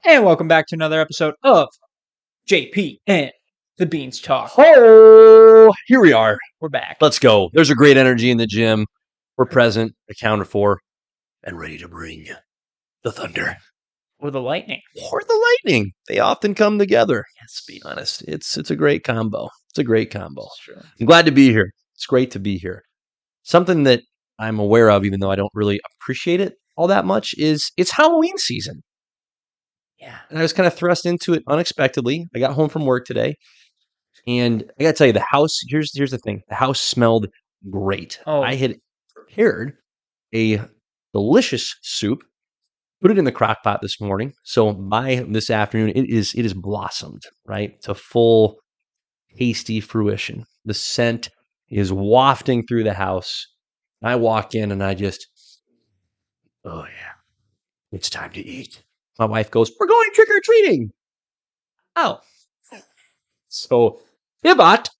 And welcome back to another episode of JP and the Beans Talk. Oh, here we are. We're back. Let's go. There's a great energy in the gym. We're present, accounted for, and ready to bring the thunder Or the lightning. or the lightning. They often come together. Let's be honest. It's a great combo. It's a great combo. That's true. I'm glad to be here. It's great to be here. Something that I'm aware of, even though I don't really appreciate it all that much, is it's Halloween season. Yeah. And I was kind of thrust into it unexpectedly. I got home from work today, and I got to tell you, the house, here's the thing. The house smelled great. Oh. I had prepared a delicious soup, put it in the crock pot this morning. So by this afternoon, it is blossomed, right? To full tasty fruition. The scent is wafting through the house. I walk in and I just, oh yeah, it's time to eat. My wife goes, "We're going trick-or-treating." Oh. So pivot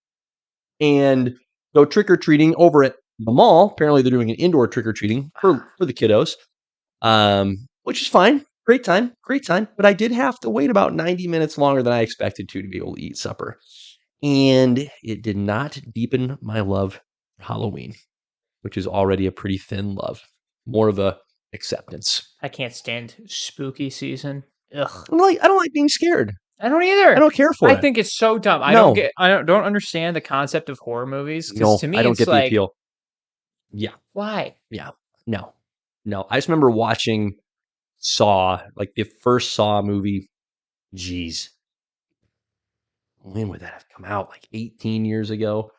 and go trick-or-treating over at the mall. Apparently they're doing an indoor trick-or-treating for the kiddos, which is fine. Great time. But I did have to wait about 90 minutes longer than I expected to be able to eat supper. And it did not deepen my love for Halloween, which is already a pretty thin love. More of a acceptance. I can't stand spooky season. Ugh. I don't like being scared. I don't either. I don't care for it. I think it's so dumb. I don't understand the concept of horror movies. No, to me, I don't it's get the like, appeal. Yeah. why? Yeah. No. I just remember watching Saw, like the first Saw movie. Geez. When would that have come out? Like 18 years ago?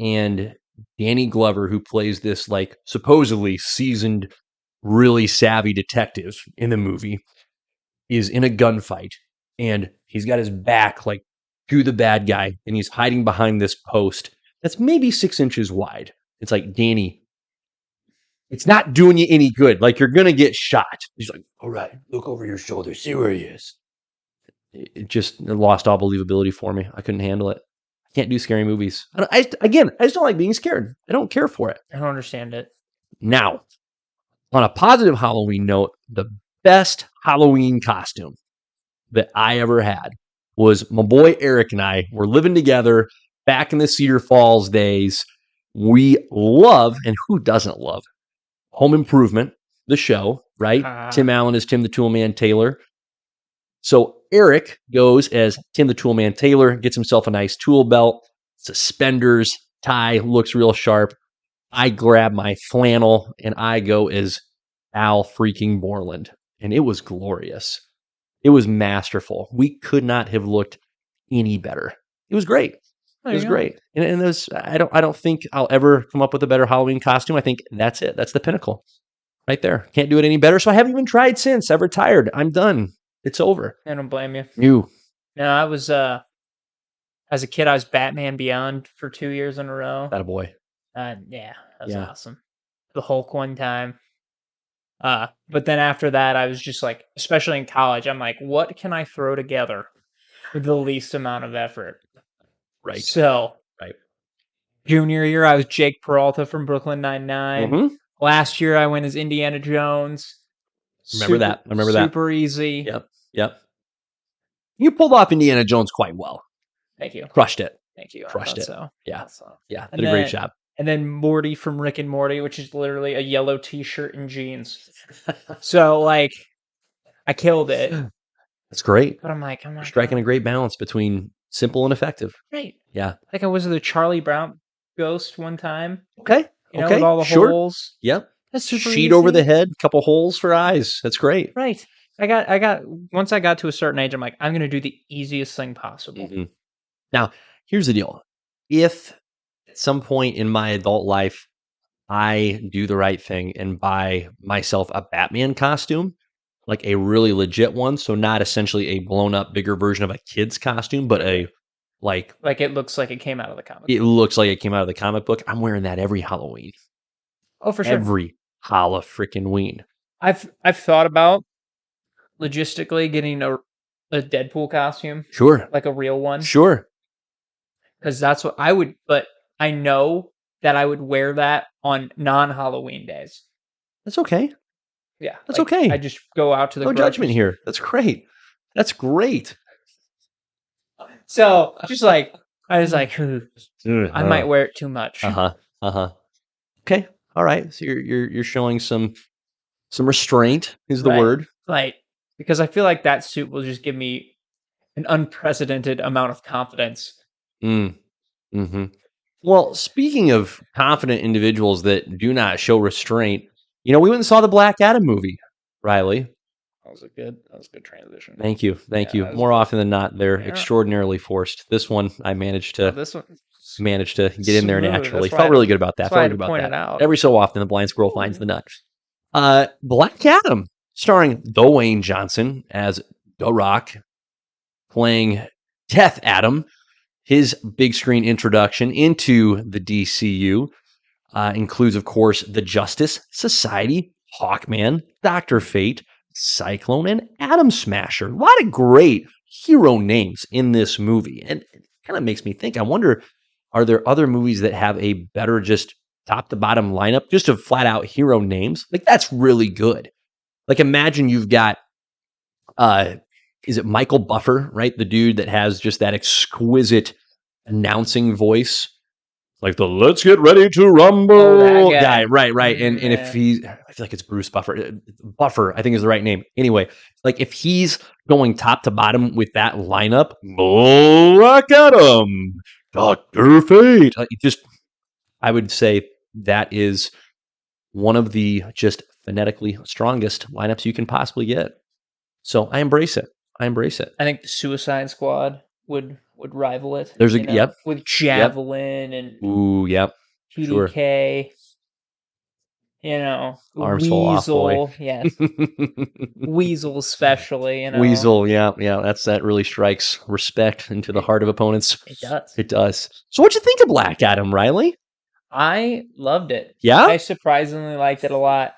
And Danny Glover, who plays this like supposedly seasoned, really savvy detective in the movie, is in a gunfight and he's got his back like to the bad guy and he's hiding behind this post that's maybe 6 inches wide. It's like, Danny, it's not doing you any good. Like, you're going to get shot. He's like, all right, look over your shoulder, see where he is. It just lost all believability for me. I couldn't handle it. I can't do scary movies. I just don't like being scared. I don't care for it. I don't understand it. Now, on a positive Halloween note, the best Halloween costume that I ever had was my boy Eric and I were living together back in the Cedar Falls days. We love, and who doesn't love, Home Improvement, the show, right? Tim Allen is Tim the Toolman Taylor. So Eric goes as Tim the Toolman Taylor, gets himself a nice tool belt, suspenders, tie, looks real sharp. I grab my flannel and I go as Al freaking Borland. And it was glorious. It was masterful. We could not have looked any better. It was great. It was great. And there's, I don't think I'll ever come up with a better Halloween costume. I think that's it. That's the pinnacle right there. Can't do it any better. So I haven't even tried since. I've retired. I'm done. It's over. I don't blame you. You. No, I was, as a kid, I was Batman Beyond for 2 years in a row. That a boy. Yeah, that was awesome. The Hulk one time. But then after that, I was just like, especially in college, I'm like, what can I throw together with the least amount of effort? Right. So, right. Junior year, I was Jake Peralta from Brooklyn Nine-Nine. Mm-hmm. Last year, I went as Indiana Jones. I remember that. Super easy. Yep. You pulled off Indiana Jones quite well. Thank you. Crushed it. Thank you. Crushed it. So. Yeah. So. Yeah. Did a great job. And then Morty from Rick and Morty, which is literally a yellow t-shirt and jeans. So, like, I killed it. That's great. But I'm like, You're striking a great balance between simple and effective. Right. Yeah. Like I was the Charlie Brown ghost one time. Okay. You know, with all the holes. Yep. That's super Sheet easy. over the head, couple holes for eyes. That's great. Right. I got once I got to a certain age, I'm like, I'm gonna do the easiest thing possible. Mm-hmm. Now, here's the deal. If at some point in my adult life I do the right thing and buy myself a Batman costume, like a really legit one, so not essentially a blown up bigger version of a kid's costume, but a like it looks like it came out of the comic. It looks like it came out of the comic book. I'm wearing that every Halloween. Oh, for sure. Every Halla-freaking-ween. I've thought about logistically getting a Deadpool costume. Sure. Like a real one. Sure. Because that's what I would, but I know that I would wear that on non-Halloween days. That's okay. Yeah. That's okay. I just go out to the no judgment here. That's great. That's great. So just like I was like, I might wear it too much. Uh-huh. Uh-huh. Okay. All right. So you're showing some restraint is the Right. word. Like, because I feel like that suit will just give me an unprecedented amount of confidence. Mm. Hmm. Well, speaking of confident individuals that do not show restraint, we went and saw the Black Adam movie, Riley. That was a good transition. Thank you. Thank Yeah, you. that was More good. often than not, they're Yeah. extraordinarily forced. This one, I managed Oh, to this one get in there smooth. naturally. Felt really good about that. That's why I Felt had good to about point that. it out. Every so often, the blind squirrel finds the Ooh. nut. Black Adam, starring Dwayne Johnson as The Rock, playing Death Adam. His big screen introduction into the DCU includes, of course, the Justice Society, Hawkman, Doctor Fate, Cyclone, and Atom Smasher. A lot of great hero names in this movie, and it kind of makes me think. I wonder, are there other movies that have a better just top to bottom lineup, just of flat out hero names? Like that's really good. Like imagine you've got uh is it Michael Buffer, right? The dude that has just that exquisite announcing voice. Like the "Let's get ready to Oh, that rumble" guy, guy. right, right. And if Yeah. I feel like it's Bruce Buffer. Buffer, I think is the right name. Anyway, like if he's going top to bottom with that lineup, Black Adam, Doctor Fate, I would say that is one of the just phonetically strongest lineups you can possibly get. So I embrace it. I embrace it. I think the Suicide Squad would rival it, There's a yep, with yep. Javelin and Ooh, yep. Sure. PDK, Arms fall off, boy. Weasel, yes. Weasel especially, Weasel, yeah, yeah. That really strikes respect into the It heart of opponents. it does. It does. So, what'd you think of Black Adam, Riley? I loved it. Yeah, I surprisingly liked it a lot.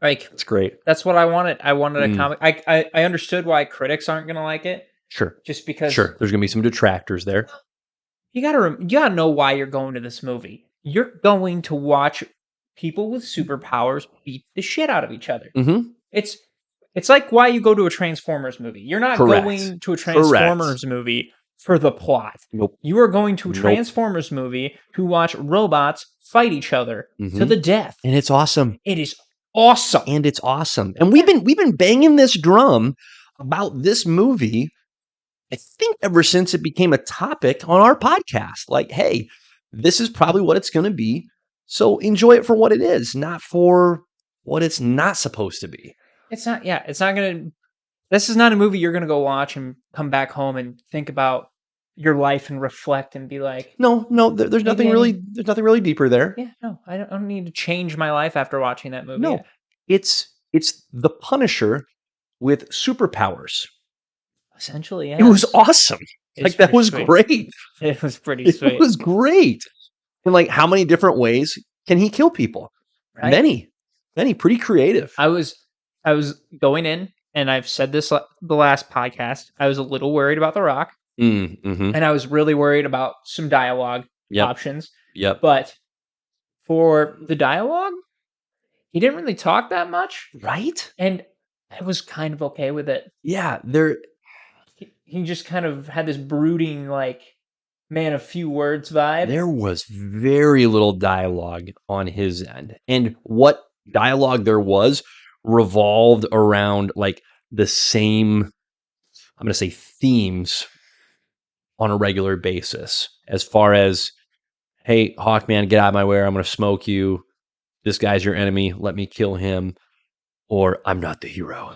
Like, that's great. that's what I wanted. I wanted a Mm, comic. I understood why critics aren't gonna like it, sure, just because sure. There's gonna be some detractors there. you gotta know why you're going to this movie. You're going to watch people with superpowers beat the shit out of each other. Mm-hmm. It's it's like why you go to a Transformers movie. You're not Correct. going to a Correct. Transformers movie for the plot. Nope. You are going to a Nope. Transformers movie to watch robots fight each other to Mm-hmm. the death. And it's awesome. It is awesome. And it's awesome. And we've been banging this drum about this movie. I think ever since it became a topic on our podcast. Like, hey, this is probably what it's going to be. So enjoy it for what it is, not for what it's not supposed to be. It's not it's not gonna this is not a movie you're gonna go watch and come back home and think about your life and reflect and be like, No, no, there's maybe nothing I really, need there's nothing really deeper there. yeah, no, I don't need to change my life after watching that movie. No, it's the Punisher with superpowers. Essentially, It was yes. awesome. It's Like that pretty was sweet. great. It was pretty It sweet, was great. And like, how many different ways can he kill people? right? Many, many, pretty creative. I was going in, and I've said this the last podcast. I was a little worried about The Rock, Mm-hmm. and I was really worried about some dialogue Yep. options. Yep. But for the dialogue, he didn't really talk that much, Right? and I was kind of okay with it. Yeah, there He just kind of had this brooding, like, man of few words vibe. there was very little dialogue on his end. And what dialogue there was revolved around like the same, I'm going to say, themes on a regular basis. As far as, hey, Hawkman, get out of my way, I'm going to smoke you. This guy's your enemy, let me kill him. Or I'm not the hero.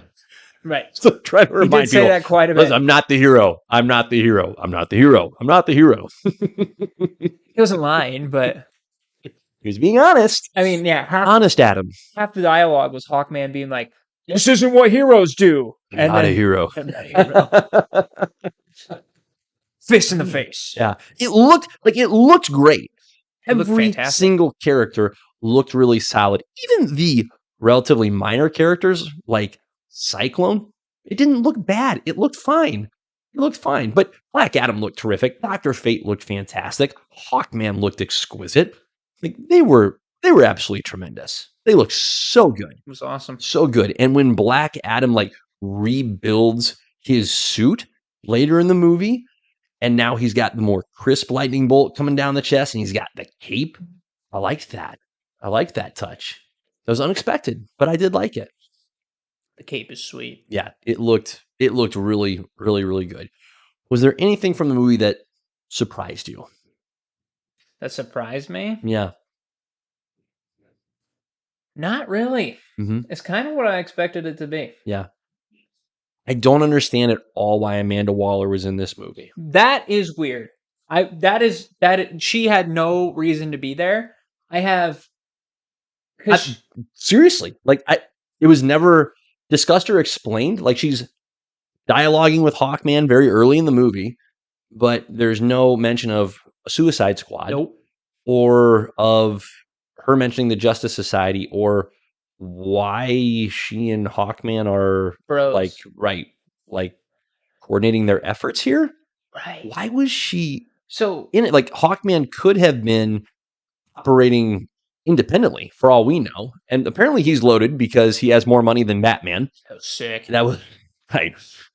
Right. So try to He did remind say people, that quite a listen, bit. I'm not the hero. I'm not the hero. I'm not the hero. I'm not the hero. He wasn't lying, but He was being honest. I mean, yeah, Honest Adam. half the dialogue was Hawkman being like, "This isn't what heroes do," I'm and not a then hero. I'm not a hero. Fist in the face. Yeah. It looked great. It looked Every fantastic. single character looked really solid. Even the relatively minor characters like Cyclone, it didn't look bad. It looked fine. It looked fine. But Black Adam looked terrific. Dr. Fate looked fantastic. Hawkman looked exquisite. Like they were absolutely tremendous. They looked so good. It was awesome. So good. And when Black Adam like rebuilds his suit later in the movie, and now he's got the more crisp lightning bolt coming down the chest, and he's got the cape. I liked that. I liked that touch. It was unexpected, but I did like it. The cape is sweet. Yeah, it looked really, really, really good. Was there anything from the movie that surprised you? That surprised me? Yeah. Not really. Hmm. It's kind of what I expected it to be. Yeah. I don't understand at all why Amanda Waller was in this movie. That is weird. She had no reason to be there. I have Seriously, like it was never discussed or explained. Like she's dialoguing with Hawkman very early in the movie, but there's no mention of a Suicide Squad nope. or of her mentioning the Justice Society or why she and Hawkman are Bros. like coordinating their efforts here. Right. Why was she So in it? Like Hawkman could have been operating independently for all we know, and apparently he's loaded because he has more money than Batman. that was sick. That was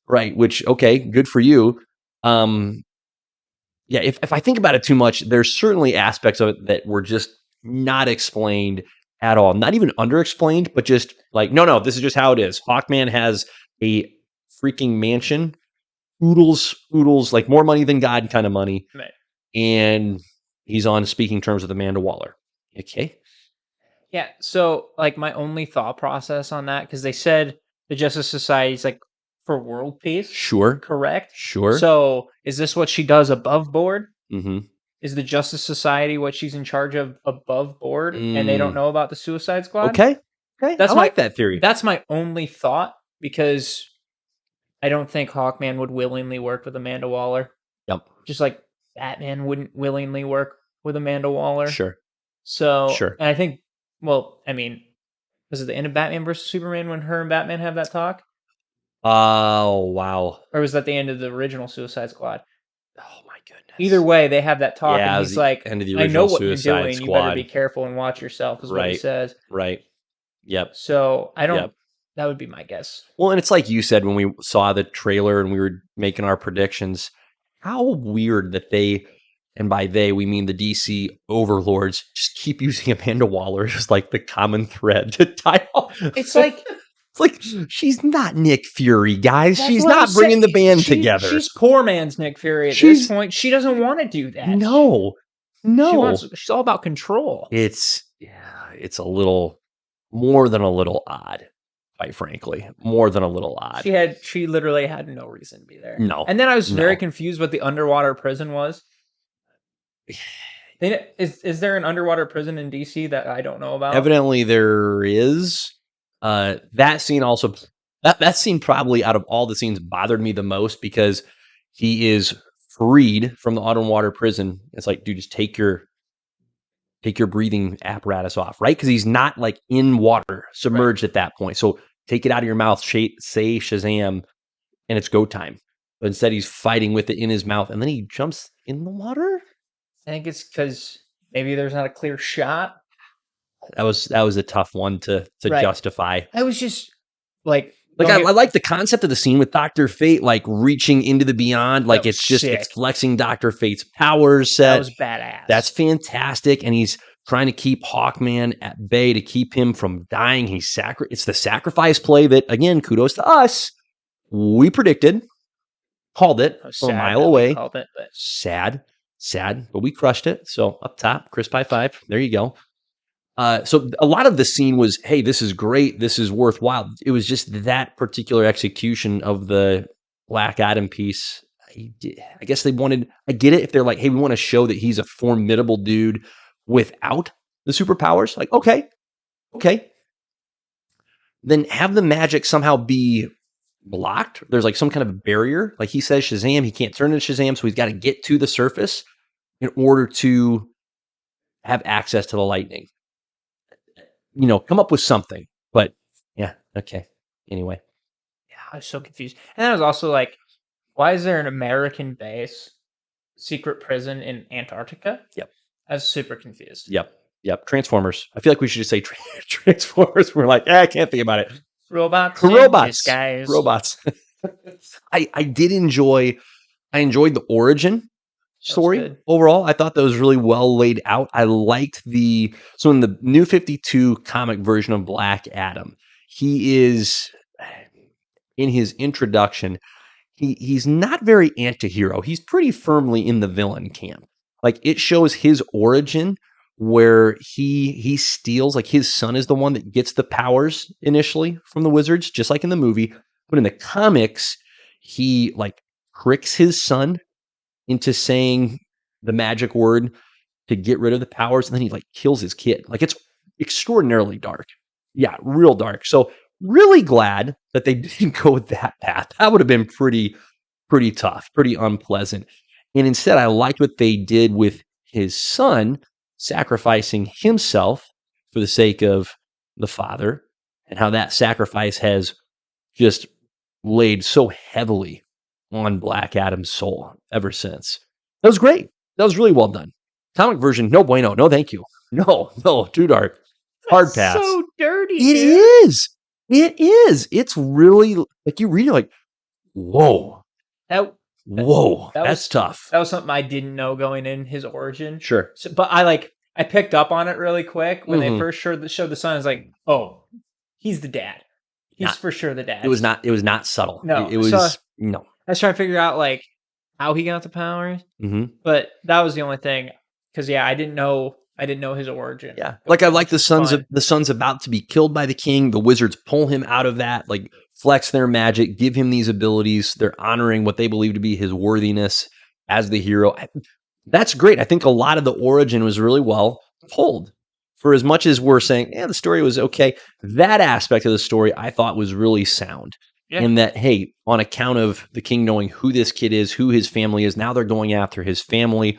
right. Which okay, good for you. Yeah, if I think about it too much, there's certainly aspects of it that were just not explained at all. Not even underexplained, but just like, no, this is just how it is. Hawkman has a freaking mansion, oodles, like more money than God kind of money. Right. And he's on speaking terms with Amanda Waller. Okay. Yeah. So like my only thought process on that, because they said the Justice Society is like for world peace. Sure. Correct. Sure. So is this what she does above board? Mm-hmm. Is the Justice Society what she's in charge of above board, and they don't know about the Suicide Squad? Okay. That's I like that theory. That's my only thought, because I don't think Hawkman would willingly work with Amanda Waller. Yep. Just like Batman wouldn't willingly work with Amanda Waller. Sure. So, Sure. and I think, well, I mean, was it the end of Batman versus Superman when her and Batman have that talk? Oh, wow. Or was that the end of the original Suicide Squad? Oh, my goodness. Either way, they have that talk, Yeah, it and was he's the like, end of the I know original what you're Suicide doing. You better Squad. be careful and watch yourself, is what he Right. says. Right. Yep. So I don't, Yep. that would be my guess. Well, and it's like you said when we saw the trailer and we were making our predictions, how weird that they, and by they, we mean the DC overlords, just keep using Amanda Waller as like the common thread to tie off. It's like, It's like she's not Nick Fury, guys. that's She's what I'm not bringing the saying. band together. She's poor man's Nick Fury at She's- this point. She doesn't want to do that. No. She's all about control. It's a little more than a little odd, quite frankly. More than a little odd. She literally had no reason to be there. No. And then I was very No. confused what the underwater prison was. Is there an underwater prison in DC that I don't know about? Evidently there is. That scene also that scene probably out of all the scenes bothered me the most because he is freed from the underwater prison. It's like, dude, just take your breathing apparatus off, right? Because he's not like in water, submerged at that point. So take it out of your mouth, say Shazam, and it's go time. But instead he's fighting with it in his mouth, and then he jumps in the water. I think it's because maybe there's not a clear shot. That was a tough one to justify. I was just like I like the concept of the scene with Dr. Fate, like reaching into the beyond. Like it's just sick. It's flexing Dr. Fate's powers. That was badass. That's fantastic. And he's trying to keep Hawkman at bay to keep him from dying. It's the sacrifice play that, again, kudos to us. We predicted, called it from a mile away. Called it, but Sad, but we crushed it. So up top, crisp high five. There you go. So a lot of the scene was, hey, this is great. This is worthwhile. It was just that particular execution of the Black Adam piece. I guess they wanted, I get it. If they're like, hey, we want to show that he's a formidable dude without the superpowers. Like, okay. Then have the magic somehow be blocked. There's like some kind of barrier. Like he says Shazam, he can't turn into Shazam. So he's got to get to the surface in order to have access to the lightning. Come up with something. But yeah, okay. Anyway. Yeah, I was so confused. And I was also like, why is there an American base secret prison in Antarctica? Yep. I was super confused. Yep. Transformers. I feel like we should just say Transformers. We're like, I can't think about it. Robots. Robots. Guys. Robots. I did enjoy I enjoyed the origin That was story good. overall. I thought that was really well laid out. I liked so in the New 52 comic version of Black Adam, he is in his introduction, he's not very anti-hero. He's pretty firmly in the villain camp. Like it shows his origin where he steals, like his son is the one that gets the powers initially from the wizards, just like in the movie. But in the comics, he like tricks his son into saying the magic word to get rid of the powers, and then he like kills his kid. Like it's extraordinarily dark. Yeah, real dark. So really glad that they didn't go with that path. That would have been pretty tough, pretty unpleasant. And instead, I liked what they did with his son sacrificing himself for the sake of the father, and how that sacrifice has just laid so heavily on Black Adam's soul ever since. That was great. That was really well done. Comic version, no bueno. No, thank you. No, no, too dark. That's Hard pass. so dirty, It dude. is. It is. It's really like you read it like, whoa, That that whoa, that that's was tough. that was something I didn't know going in his origin. Sure. So, but I picked up on it really quick when they Hmm. first showed the son. I was like, oh, he's the dad. He's Not. for sure the It dad. was not. It was not subtle. No, It so was no. I was trying to figure out like how he got the powers, Hmm. but that was the only thing. Because yeah, I didn't know his origin, Yeah, like I like which was fun. the son's about to be killed by the king. The wizards pull him out of that, like flex their magic, give him these abilities. They're honoring what they believe to be his worthiness as the hero. That's great. I think a lot of the origin was really well told. For as much as we're saying, yeah, the story was okay, that aspect of the story I thought was really sound. Yeah, In that, hey, on account of the king knowing who this kid is, who his family is, now they're going after his family.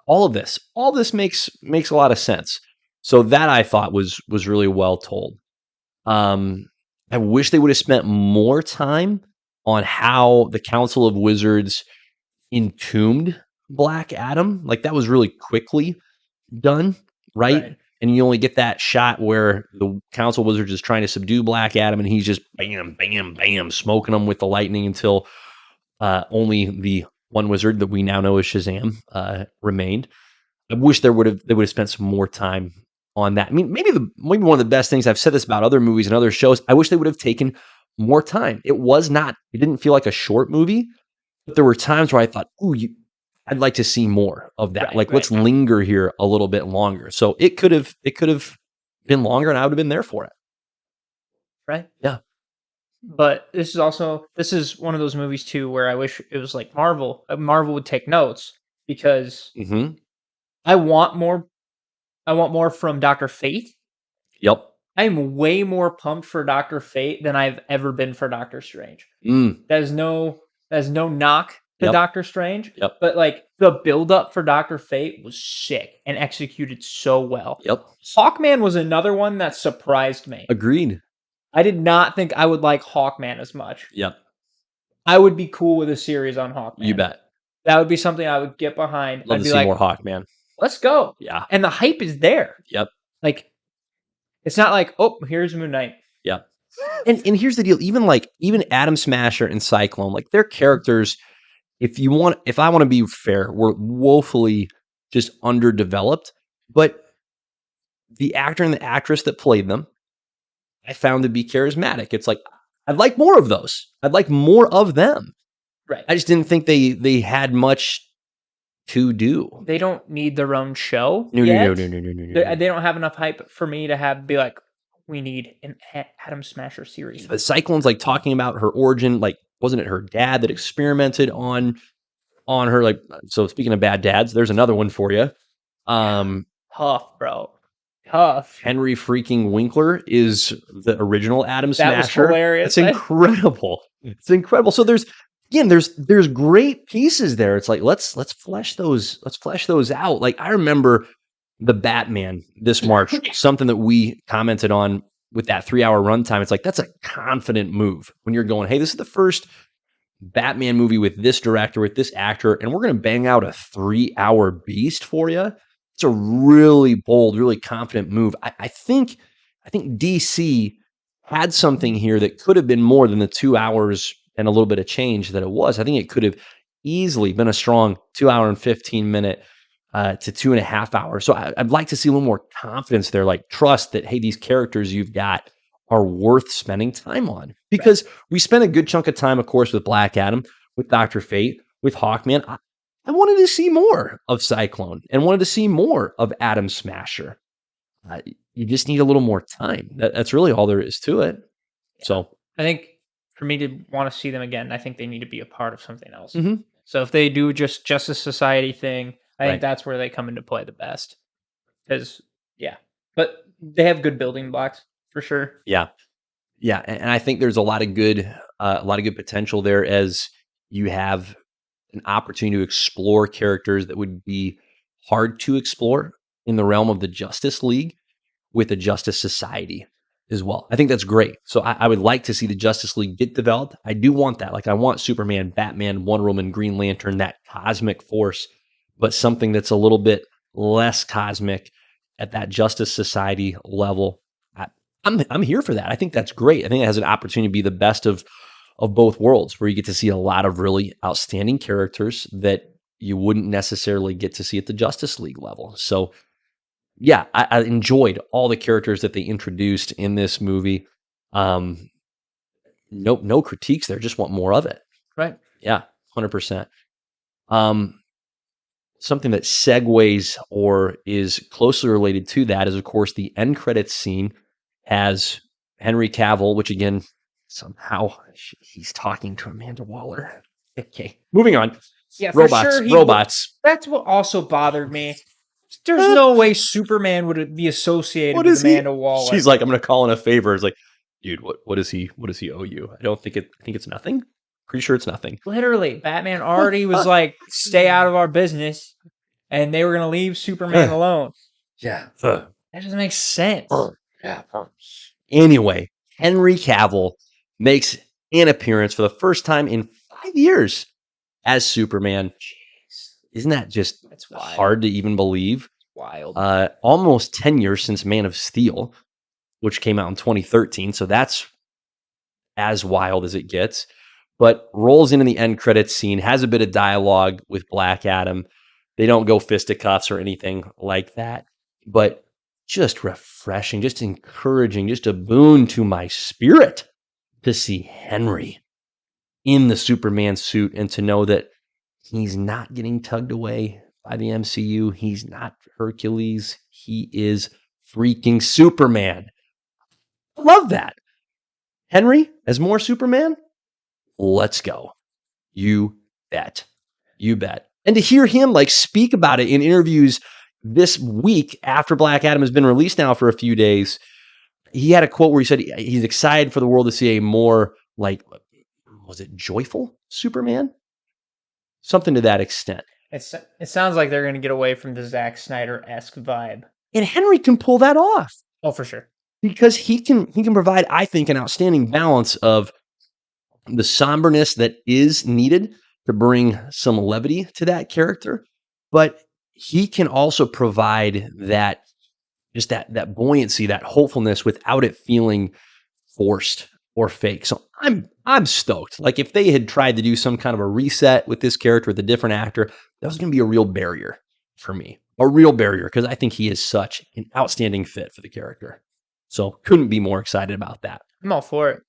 All this makes a lot of sense. So that I thought was really well told. Um, I wish they would have spent more time on how the Council of Wizards entombed Black Adam. Like that was really quickly done, right? right. And you only get that shot where the Council of Wizards is trying to subdue Black Adam, and he's just bam, bam, bam, smoking them with the lightning until only the one wizard that we now know as Shazam remained. I wish they would have spent some more time on that. I mean, maybe one of the best things I've said this about other movies and other shows. I wish they would have taken more time. It didn't feel like a short movie, but there were times where I thought, "Ooh, I'd like to see more of that. Right, Like, let's right, linger here a little bit longer." So it could have been longer, and I would have been there for it. right. Yeah. But this is one of those movies too where I wish it was like Marvel. Marvel would take notes because Hmm. I want more. I want more from Doctor Fate. Yep. I am way more pumped for Doctor Fate than I've ever been for Doctor Strange. Mm. That is no knock to Yep. Doctor Strange, Yep. but like the build up for Doctor Fate was sick and executed so well. Yep. Hawkman was another one that surprised me. Agreed. I did not think I would like Hawkman as much. Yep. I would be cool with a series on You Hawkman. bet. That would be something I would get behind. Love I'd to be see like, more Hawkman. "Let's go." Yeah. And the hype is there. Yep. Like, it's not like, "Oh, here's Moon Knight." Yep. And here's the deal. Even Atom Smasher and Cyclone, like their characters, if I want to be fair, were woefully just underdeveloped. But the actor and the actress that played them, I found to be charismatic. It's like I'd like more of those. I'd like more of them. Right. I just didn't think they had much to do. They don't need their own show No, no, no, yet. no, no, no, no, no. They don't have enough hype for me to be like, "We need an Atom Smasher series." But Cyclone's like talking about her origin. Like, wasn't it her dad that experimented on her? Like, so speaking of bad dads, there's another one for you. Tough, bro. Tough. Henry freaking Winkler is the original Atom That was Smasher. hilarious. It's incredible. It's incredible. So there's great pieces there. It's like let's flesh those out. Like I remember the Batman this March, something that we commented on with that 3 hour runtime. It's like that's a confident move when you're going, hey, this is the first Batman movie with this director, with this actor, and we're going to bang out a 3 hour beast for you. It's a really bold, really confident move. I think DC had something here that could have been more than the 2 hours and a little bit of change that it was. I think it could have easily been a strong 2 hour and 15 minute to 2.5 hours. So I'd like to see a little more confidence there, like trust that, hey, these characters you've got are worth spending time on. Right. Because we spent a good chunk of time, of course, with Black Adam, with Dr. Fate, with Hawkman. I wanted to see more of Cyclone and wanted to see more of Atom Smasher. Uh, you just need a little more time. That's really all there is to it. Yeah. So, I think for me to want to see them again, I think they need to be a part of something else. mhm, So if they do just Justice Society thing, I think right. that's where they come into play the best. Because yeah, but they have good building blocks for sure. Yeah. Yeah, and I think there's a lot of good potential there as you have an opportunity to explore characters that would be hard to explore in the realm of the Justice League with the Justice Society as well. I think that's great. So I would like to see the Justice League get developed. I do want that. Like I want Superman, Batman, Wonder Woman, Green Lantern, that cosmic force, but something that's a little bit less cosmic at that Justice Society level. I, I'm here for that. I think that's great. I think it has an opportunity to be the best of both worlds, where you get to see a lot of really outstanding characters that you wouldn't necessarily get to see at the Justice League level. So yeah, I enjoyed all the characters that they introduced in this movie. Um, no critiques there. Just want more of it. Right. Yeah, 100%. Um, something that segues or is closely related to that is, of course, the end credits scene has Henry Cavill, which again, somehow he's talking to Amanda Waller. Okay, moving on. Yeah, for Robots, sure he would. robots. That's what also bothered me. There's Uh, no way Superman would be associated what with is he? Amanda She's Waller. like, I'm gonna call in a favor. It's like, dude, what does he owe you? I don't think it. I think it's nothing. Pretty sure it's nothing. Literally, Batman already was like, "Stay out of our business," and they were gonna leave Superman alone. Yeah. That doesn't make sense. Yeah. Anyway, Henry Cavill makes an appearance for the first time in 5 years as Superman. Jeez, Isn't that just that's wild. hard to even believe? Wild. Almost 10 years since Man of Steel, which came out in 2013. So that's as wild as it gets. But rolls into the end credits scene, has a bit of dialogue with Black Adam. They don't go fisticuffs or anything like that, but just refreshing, just encouraging, just a boon to my spirit to see Henry in the Superman suit and to know that he's not getting tugged away by the MCU. He's not Hercules. He is freaking Superman. I love that. Henry as more Superman? Let's go. You bet. You bet. And to hear him like speak about it in interviews this week after Black Adam has been released now for a few days, he had a quote where he said he's excited for the world to see a more like, was it joyful Superman? Something to that extent. It sounds like they're gonna get away from the Zack Snyder esque vibe. And Henry can pull that off Oh, for sure. because he can provide, I think, an outstanding balance of the somberness that is needed to bring some levity to that character, but he can also provide that just that buoyancy, that hopefulness without it feeling forced or fake. So I'm stoked. Like if they had tried to do some kind of a reset with this character with a different actor, that was going to be a real barrier for me. A real barrier because I think he is such an outstanding fit for the character. So couldn't be more excited about that. I'm all for it.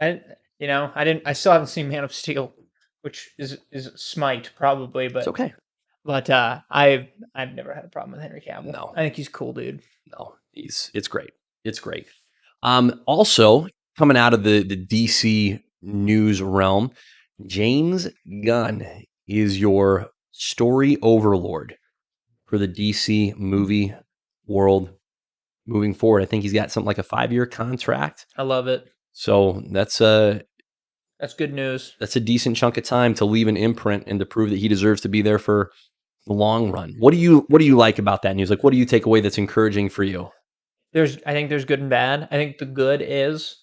I, I didn't. I still haven't seen Man of Steel, which is Smite probably, It's but okay. I've never had a problem with Henry Cavill. No, I think he's cool, dude. no, it's great. It's great. Also coming out of the DC news realm, James Gunn is your story overlord for the DC movie world moving forward. I think he's got something like a 5-year contract. I love it. So That's good news. that's a decent chunk of time to leave an imprint and to prove that he deserves to be there for the long run. What do you like about that news? Like what do you take away that's encouraging for you? I think there's good and bad. I think the good is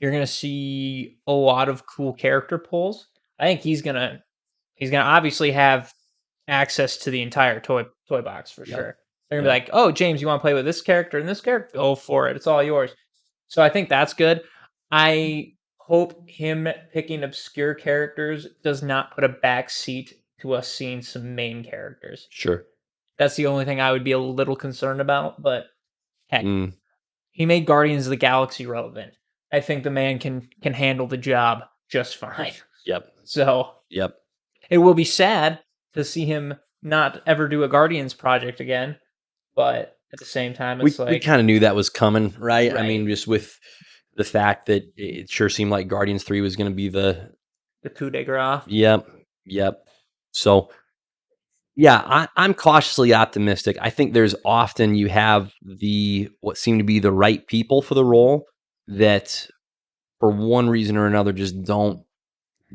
you're gonna see a lot of cool character pulls. I think he's gonna obviously have access to the entire toy box for Yep. sure. They're gonna Yep. be like, "Oh, James, you want to play with this character and this character? Go for it. It's all yours." So I think that's good. I hope him picking obscure characters does not put a back seat to us seeing some main characters. Sure. That's the only thing I would be a little concerned about, but heck, Mm, he made Guardians of the Galaxy relevant. I think the man can handle the job just fine. yep. So, Yep. it will be sad to see him not ever do a Guardians project again, but at the same time, it's We like kind of knew that was coming, right? I right, mean, just with the fact that it sure seemed like Guardians 3 was going to be the the coup de grace. yep, yep. So, yeah, I'm cautiously optimistic. I think there's often you have the what seem to be the right people for the role that for one reason or another just don't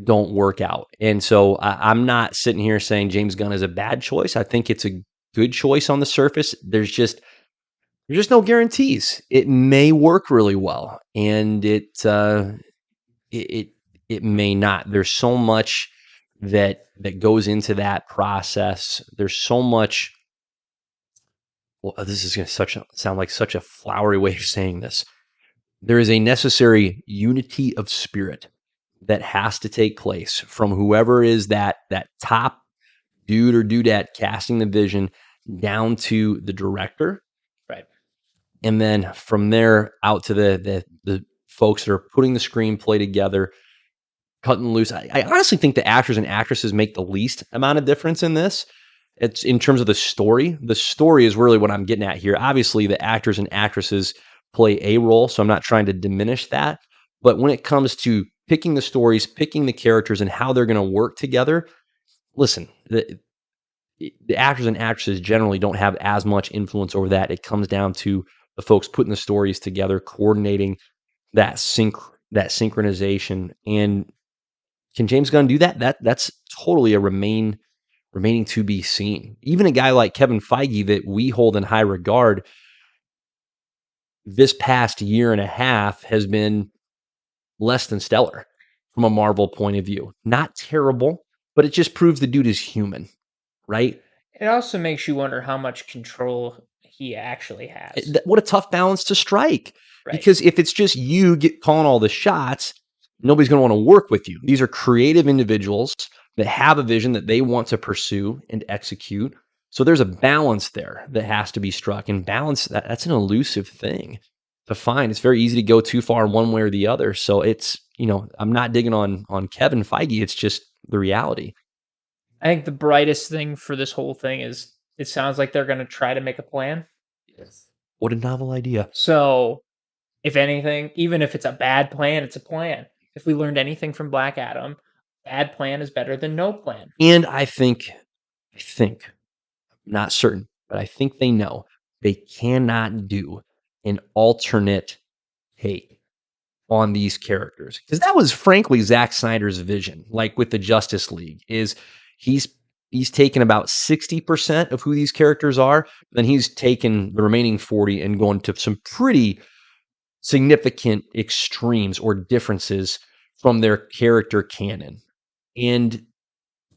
work out. And so I'm not sitting here saying James Gunn is a bad choice. I think it's a good choice on the surface. There's just no guarantees. It may work really well, and it it may not. There's so much that goes into that process. There's so much. Well, this is going to sound like such a flowery way of saying this. There is a necessary unity of spirit that has to take place from whoever is that top dude or dudette casting the vision down to the director, Right. and then from there out to the folks that are putting the screenplay together, cutting loose. I honestly think the actors and actresses make the least amount of difference in this. It's in terms of the story. The story is really what I'm getting at here. Obviously, the actors and actresses play a role, so I'm not trying to diminish that. But when it comes to picking the stories, picking the characters, and how they're going to work together, listen, the actors and actresses generally don't have as much influence over that. It comes down to the folks putting the stories together, coordinating that synchronization. And can James Gunn do that? That's totally a remaining to be seen. Even a guy like Kevin Feige that we hold in high regard, this past year and a half has been less than stellar from a Marvel point of view. Not terrible, but it just proves the dude is human, right? It also makes you wonder how much control he actually has. What a tough balance to strike. Right. Because if it's just you calling all the shots, nobody's going to want to work with you. These are creative individuals that have a vision that they want to pursue and execute. So there's a balance there that has to be struck. And balance, that's an elusive thing to find. It's very easy to go too far one way or the other. So it's, I'm not digging on Kevin Feige. It's just the reality. I think the brightest thing for this whole thing is it sounds like they're gonna try to make a plan. Yes. What a novel idea. So, if anything, even if it's a bad plan, it's a plan. If we learned anything from Black Adam, bad plan is better than no plan. And I think, not certain, but I think they know they cannot do an alternate take on these characters because that was frankly Zack Snyder's vision. Like with the Justice League, is he's he's taken about 60% of who these characters are, then he's taken the remaining 40 and gone to some pretty significant extremes or differences from their character canon, and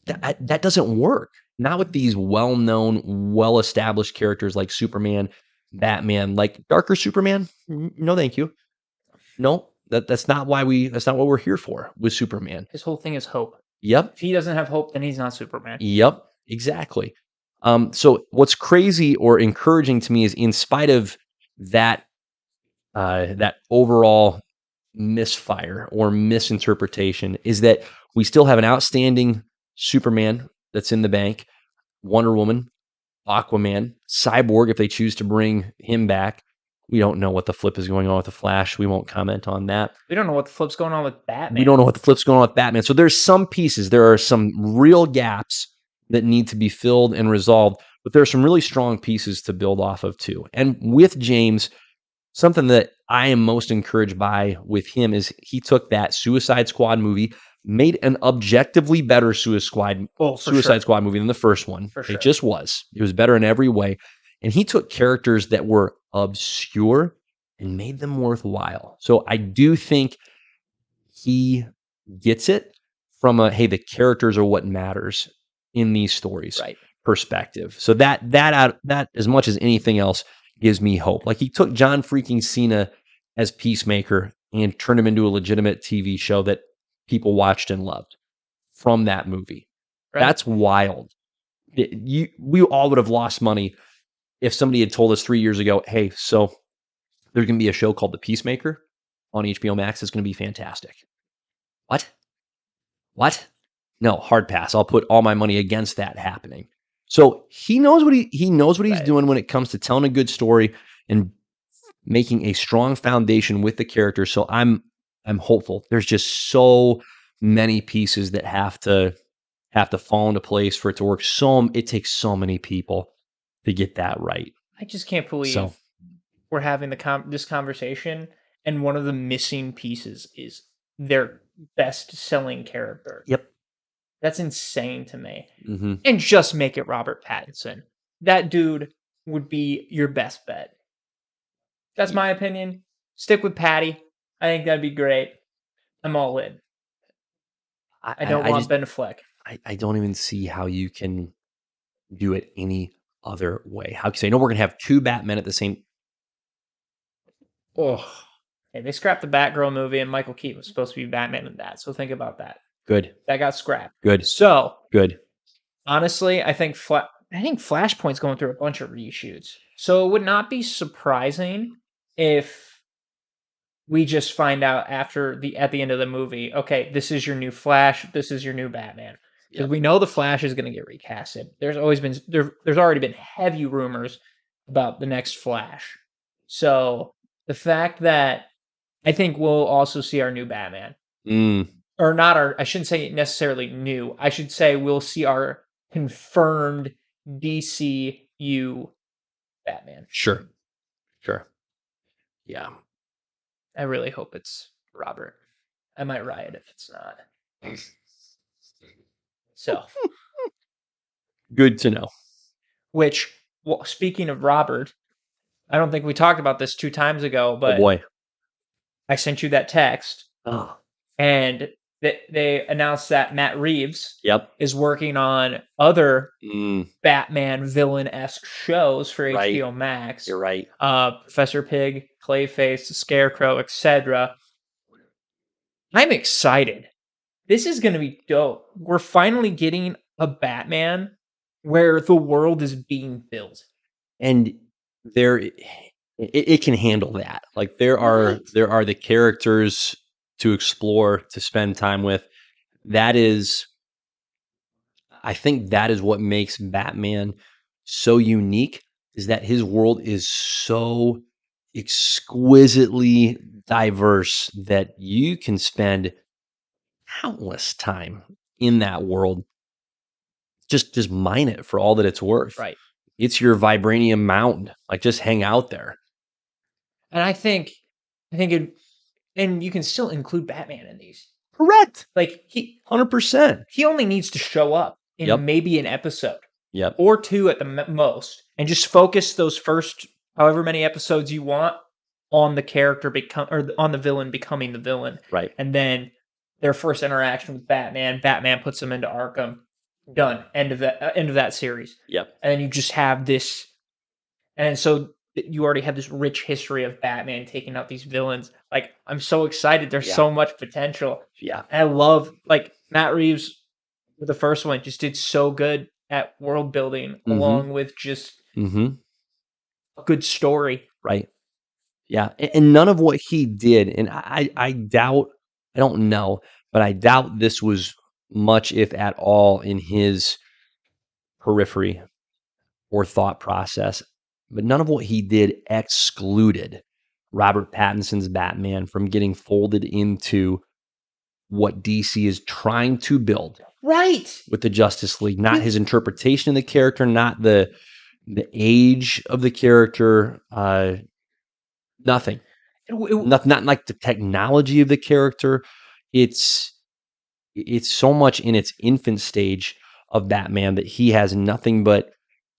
that doesn't work. Not with these well-known, well-established characters like Superman, Batman, like darker Superman. No, thank you. No, that's not what we're here for with Superman. His whole thing is hope. Yep. If he doesn't have hope, then he's not Superman. Yep. Exactly. So what's crazy or encouraging to me is in spite of that that overall misfire or misinterpretation is that we still have an outstanding Superman that's in the bank, Wonder Woman, Aquaman, Cyborg, if they choose to bring him back. We don't know what the flip is going on with the Flash. We won't comment on that. We don't know what the flip's going on with Batman. We don't know what the flip's going on with Batman. So there's some pieces. There are some real gaps that need to be filled and resolved, but there are some really strong pieces to build off of too. And with James, something that I am most encouraged by with him is he took that Suicide Squad movie, made an objectively better Suicide Squad movie than the first one. For sure. It just was. It was better in every way. And he took characters that were obscure and made them worthwhile. So I do think he gets it from a hey, the characters are what matters in these stories Right. perspective. So that as much as anything else gives me hope. Like he took John freaking Cena as Peacemaker and turned him into a legitimate TV show that people watched and loved from that movie. Right. That's wild. We all would have lost money if somebody had told us 3 years ago, hey, so there's going to be a show called The Peacemaker on HBO Max. It's going to be fantastic. What? What? No, hard pass. I'll put all my money against that happening. So he knows what he knows what he's Right. doing when it comes to telling a good story and making a strong foundation with the character. So I'm hopeful. There's just so many pieces that have to fall into place for it to work. So it takes so many people to get that right. I just can't So, believe we're having this conversation, and one of the missing pieces is their best-selling character. yep. That's insane to me. Hmm. And just make it Robert Pattinson. That dude would be your best bet. That's my opinion. Stick with Patty. I think that'd be great. I'm all in. I, I I, don't I want just Ben Affleck. I don't even see how you can do it any other way. How can you say no? We're gonna have two Batmen at the same. Oh, Hey, they scrapped the Batgirl movie, and Michael Keaton was supposed to be Batman in that. So think about that. good, That got scrapped. good, So good. honestly, I think Flashpoint's going through a bunch of reshoots. So it would not be surprising if we just find out at the end of the movie, okay, this is your new Flash, this is your new Batman. Because Yep. we know the Flash is going to get recasted. There's already been heavy rumors about the next Flash. So the fact that I think we'll also see our new Batman, Mm, or not our, I shouldn't say necessarily new. I should say we'll see our confirmed DCU Batman. sure, sure. Yeah. I really hope it's Robert. I might riot if it's not. So, Good to know. which, well, speaking of Robert, I don't think we talked about this 2 times ago, Oh but boy. I sent you that text, Oh, and they announced that Matt Reeves yep. is working on other Mm, Batman villain-esque shows for right. HBO Max. You're right. Professor Pig, Clayface, Scarecrow, etc. I'm excited. This is going to be dope. We're finally getting a Batman where the world is being built. And it can handle that. Like there are Right. there are the characters to explore, to spend time with. That is I think that is what makes Batman so unique is that his world is so exquisitely diverse that you can spend countless time in that world. Just mine it for all that it's worth. Right. It's your vibranium mountain. Like just hang out there. And I think it, and you can still include Batman in these. Correct. Like 100%. he only needs to show up in Yep. maybe an episode Yep. or two at the most, and just focus those first however many episodes you want on the character become or on the villain becoming the villain, Right. and then their first interaction with Batman. Batman puts them into Arkham. Done. End of that series. Yep. And then you just have this, and so you already have this rich history of Batman taking out these villains. Like I'm so excited. There's Yeah. so much potential. Yeah. And I love like Matt Reeves with the first one just did so good at world building Mhm. along with just Mhm. a good story. Right. Yeah, and none of what he did, and I doubt, I don't know, but I doubt this was much, if at all, in his periphery or thought process. But none of what he did excluded Robert Pattinson's Batman from getting folded into what DC is trying to build Right. with the Justice League. Not You- his interpretation of the character, not the age of the character, nothing. Not like the technology of the character. It's it's so much in its infant stage of Batman that he has nothing but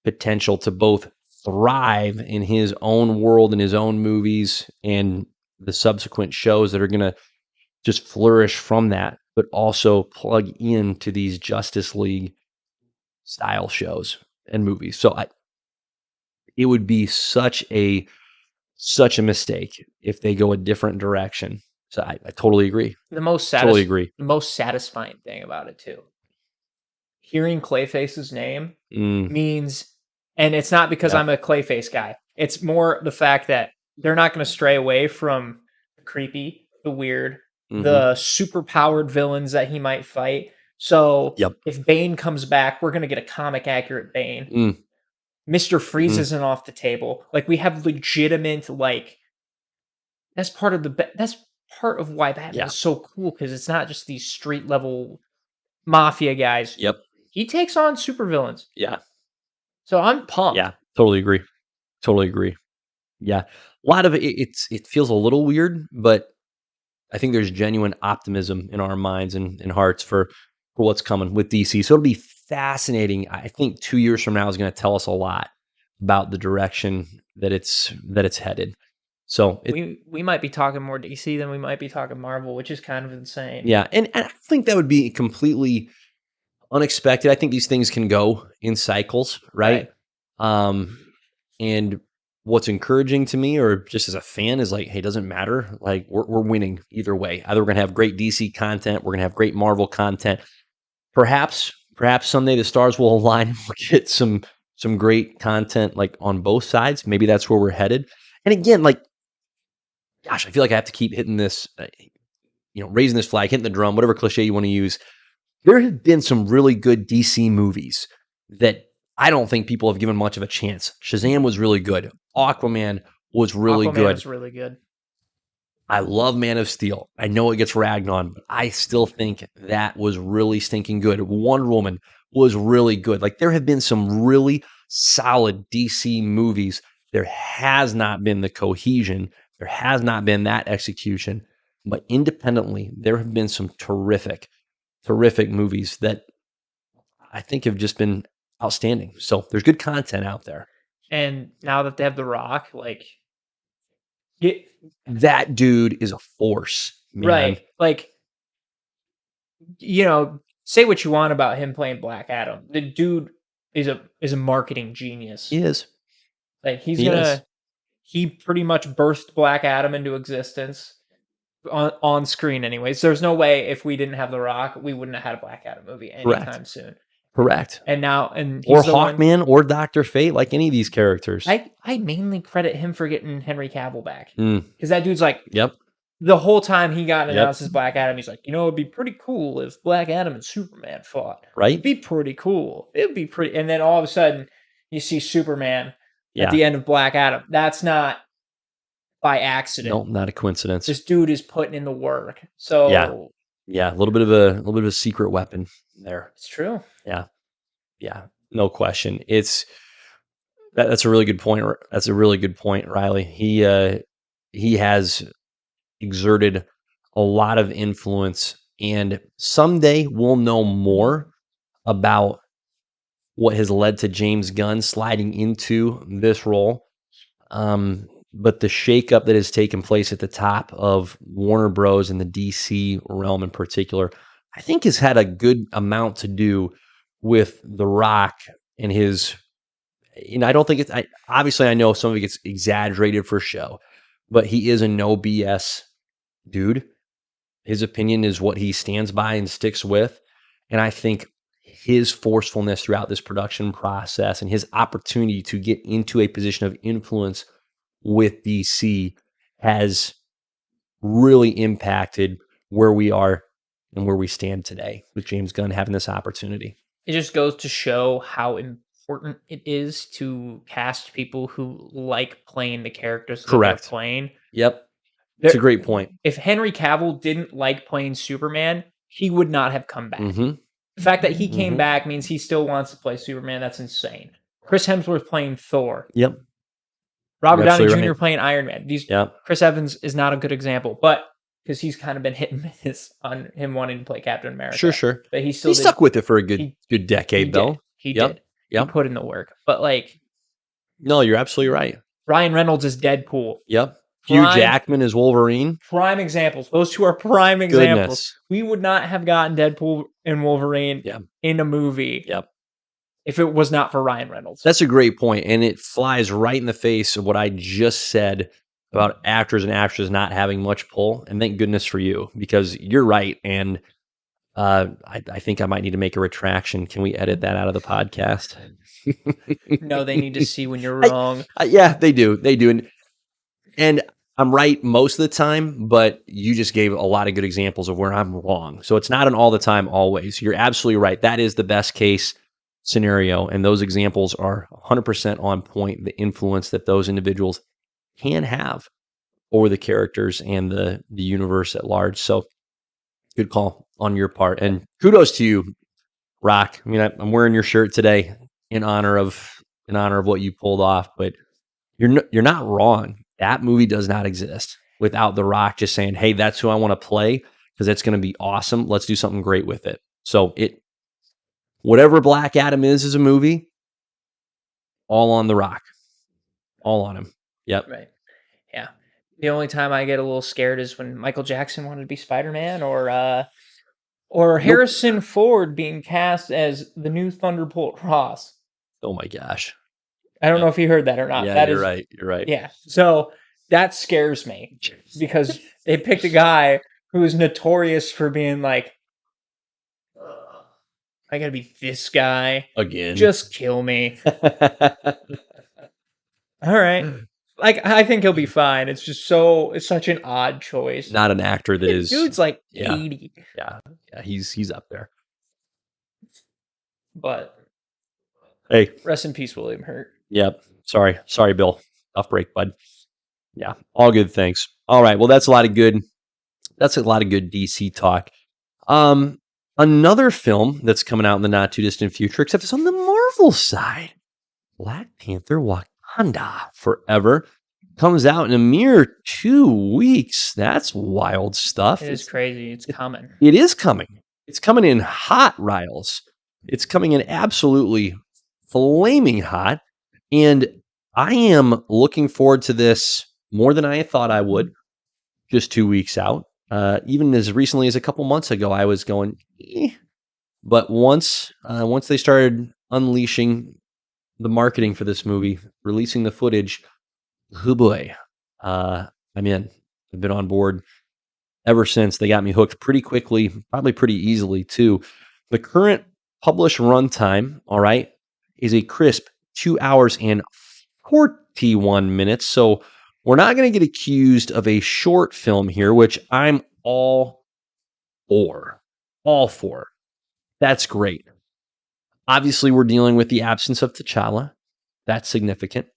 potential to both thrive in his own world and his own movies and the subsequent shows that are going to just flourish from that, but also plug into these Justice League style shows and movies. So it would be such a mistake if they go a different direction So I totally agree. The most Totally agree. satisfying thing about it too, hearing Clayface's name Mm, means, and it's not because yep. I'm a Clayface guy. It's more the fact that they're not going to stray away from the creepy, the weird, Mhm. the super powered villains that he might fight. So Yep. if Bane comes back, we're going to get a comic accurate Bane. Mm, Mr. Freeze mhm. isn't off the table. Like we have legitimate, like that's part of why Batman Yeah. is so cool, because it's not just these street level mafia guys. Yep. He takes on supervillains. Yeah. So I'm pumped. Yeah. Totally agree. Totally agree. Yeah. A lot of it feels a little weird, but I think there's genuine optimism in our minds and hearts for what's coming with DC. So it'll be fascinating. I think 2 years from now is gonna tell us a lot about the direction that it's headed. So it We might be talking more DC than we might be talking Marvel, which is kind of insane. yeah, and I think that would be completely unexpected. I think these things can go in cycles, Right. right? Um, and what's encouraging to me, or just as a fan, is like, hey, it doesn't matter. Like we're winning either way. Either we're gonna have great DC content, we're gonna have great Marvel content. Perhaps someday the stars will align and we'll get some great content like on both sides. Maybe that's where we're headed. And again, like, gosh, I feel like I have to keep hitting this, raising this flag, hitting the drum, whatever cliche you want to use. There have been some really good DC movies that I don't think people have given much of a chance. Shazam was really good. Aquaman was really Aquaman good. is really good. I love Man of Steel. I know it gets ragged on, but I still think that was really stinking good. Wonder Woman was really good. Like there have been some really solid DC movies. There has not been the cohesion. There has not been that execution. But independently, there have been some terrific movies that I think have just been outstanding. So there's good content out there. And now that they have The Rock, like get That dude is a force, man. right. Like, say what you want about him playing Black Adam. The dude is a marketing He genius. is. Like He is. he pretty much birthed Black Adam into existence on screen anyways. There's no way if we didn't have The Rock, we wouldn't have had a Black Adam movie Correct. anytime soon. Correct. And Or he's the one. Hawkman or Doctor Fate, like any of these characters. I mainly credit him for getting Henry Cavill back, Mm, because that dude's like, yep. the whole time he got Yep. announced as Black Adam, he's like, it'd be pretty cool if Black Adam and Superman fought. It'd Right? be pretty cool. It'd be pretty. And then all of a sudden, you see Superman at Yeah. the end of Black Adam. That's not by No, accident. not a coincidence. This dude is putting in the work. Yeah. So Yeah. A little bit of a secret weapon there. it's true. Yeah. Yeah. No question. That's a really good point. That's a really good point, Riley. He has exerted a lot of influence, and someday we'll know more about what has led to James Gunn sliding into this role. But the shakeup that has taken place at the top of Warner Bros. And the DC realm in particular, I think has had a good amount to do with The Rock and his. I don't think it's. Obviously, I know some of it gets exaggerated for show, but he is a no BS dude. His opinion is what he stands by and sticks with. And I think his forcefulness throughout this production process and his opportunity to get into a position of influence with DC has really impacted where we are and where we stand today with James Gunn having this opportunity. It just goes to show how important it is to cast people who like playing the characters that they're Correct. playing. Yep. It's a There, great point. if Henry Cavill didn't like playing Superman, he would not have come back. Mm-hmm. The fact that he came Mm-hmm. back means he still wants to play Superman. That's insane. Chris Hemsworth playing Thor. Yep. Robert You're Downey absolutely Jr. right. playing Iron Man. Yep. Chris Evans is not a good example, but because he's kind of been hit and miss on him wanting to play Captain Sure, America. sure. But he still He did. stuck with it for a good He decade, did. though. He Yep. did. He Yep. put in the work. But like No, you're absolutely right. Ryan Reynolds is Deadpool. Yep. Hugh Prime Jackman is Wolverine. prime examples. Those two are prime examples. Goodness. We would not have gotten Deadpool and Wolverine Yeah. in a movie Yep. if it was not for Ryan Reynolds. That's a great point, and it flies right in the face of what I just said about actors and actresses not having much pull, and thank goodness for you because you're right. And I think I might need to make a retraction. Can we edit that out of the podcast? No, they need to see when you're I, wrong. yeah, they do, and I'm right most of the time. But you just gave a lot of good examples of where I'm wrong. So it's not an all the time, always. You're absolutely right. That is the best case scenario, and those examples are 100% on point. The influence that those individuals can have over the characters and the universe at large. So good call on your part, and kudos to you, Rock. I mean, I'm wearing your shirt today in honor of what you pulled off, but you're not wrong. That movie does not exist without The Rock just saying, "Hey, that's who I want to play because it's going to be awesome. Let's do something great with it." So whatever Black Adam is as a movie, all on The Rock, all on him. Yep. Right. Yeah. The only time I get a little scared is when Michael Jackson wanted to be Spider-Man or Nope. Harrison Ford being cast as the new Thunderbolt Ross. Oh my gosh. I don't know Yep. if you heard that or not. Yeah, That you're is right. You're right. yeah. So that scares me because they picked a guy who is notorious for being like, "Ugh, I gotta be this guy. Again. Just kill me." All right. Like I think he'll be fine. It's such an odd choice. Not an actor that The is. dude's like Yeah. 80, Yeah. Yeah. He's up there. but Hey. rest in peace, William Hurt. Yep. Sorry, Bill. Tough break, bud. Yeah. All good things. All right. Well, that's a lot of good DC talk. Um, Another film that's coming out in the not too distant future, except it's on the Marvel side. Black Panther Wakanda Forever comes out in a mere 2 weeks. That's wild stuff. It is crazy. It's coming. It is coming. It's coming in hot, Riles. It's coming in absolutely flaming hot. And I am looking forward to this more than I thought I would just 2 weeks out. Even as recently as a couple months ago, I was going, eh. But once they started unleashing the marketing for this movie, releasing the footage, oh boy, I'm in. I've been on board ever since. They got me hooked pretty quickly, probably pretty easily too. The current published runtime, all right, is a crisp 2 hours and 41 minutes. So we're not going to get accused of a short film here, which I'm all for. All for. That's great. Obviously, we're dealing with the absence of T'Challa. That's significant.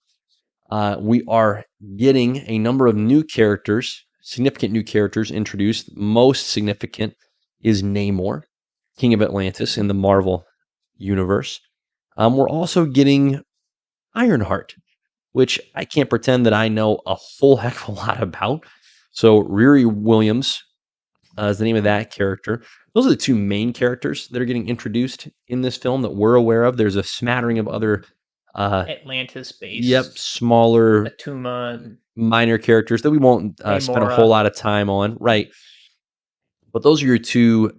We are getting a number of new characters, significant new characters introduced. Most significant is Namor, King of Atlantis in the Marvel universe. We're also getting Ironheart, which I can't pretend that I know a whole heck of a lot about. So Riri Williams is the name of that character. Those are the two main characters that are getting introduced in this film that we're aware of. There's a smattering of other, Atlantis yep, based smaller, Atuma and minor characters that we won't spend a whole Namora. lot of time on, right? But those are your two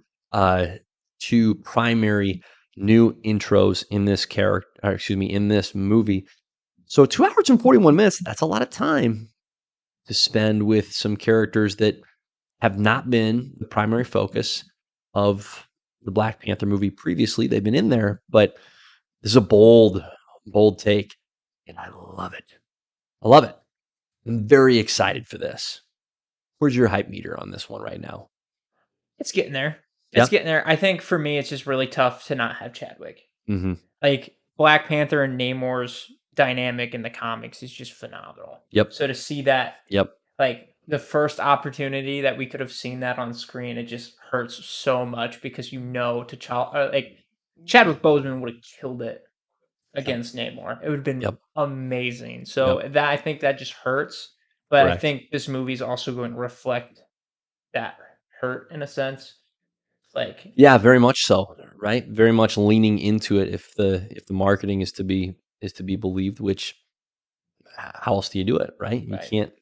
primary new intros in this character, excuse me, in this movie. So 2 hours and 41 minutes, that's a lot of time to spend with some characters that have not been the primary focus of the Black Panther movie previously. They've been in there, but this is a bold, bold take, and I love it. I love it. I'm very excited for this. Where's your hype meter on this one right now? It's getting there. It's Yep. getting there. I think for me, it's just really tough to not have Chadwick. Mm-hmm. Like Black Panther and Namor's dynamic in the comics is just phenomenal. Yep. So to see that, Yep. like the first opportunity that we could have seen that on screen, it just hurts so much because T'Challa, like Chadwick Boseman would have killed it Yep. against Namor. It would have been Yep. amazing. Yep. So that I think that just hurts. But I Correct. think this movie is also going to reflect that hurt in a sense. Like Yeah, very much so. Right. Very much leaning into it if the marketing is to be believed, which how else do you do it, right? You right.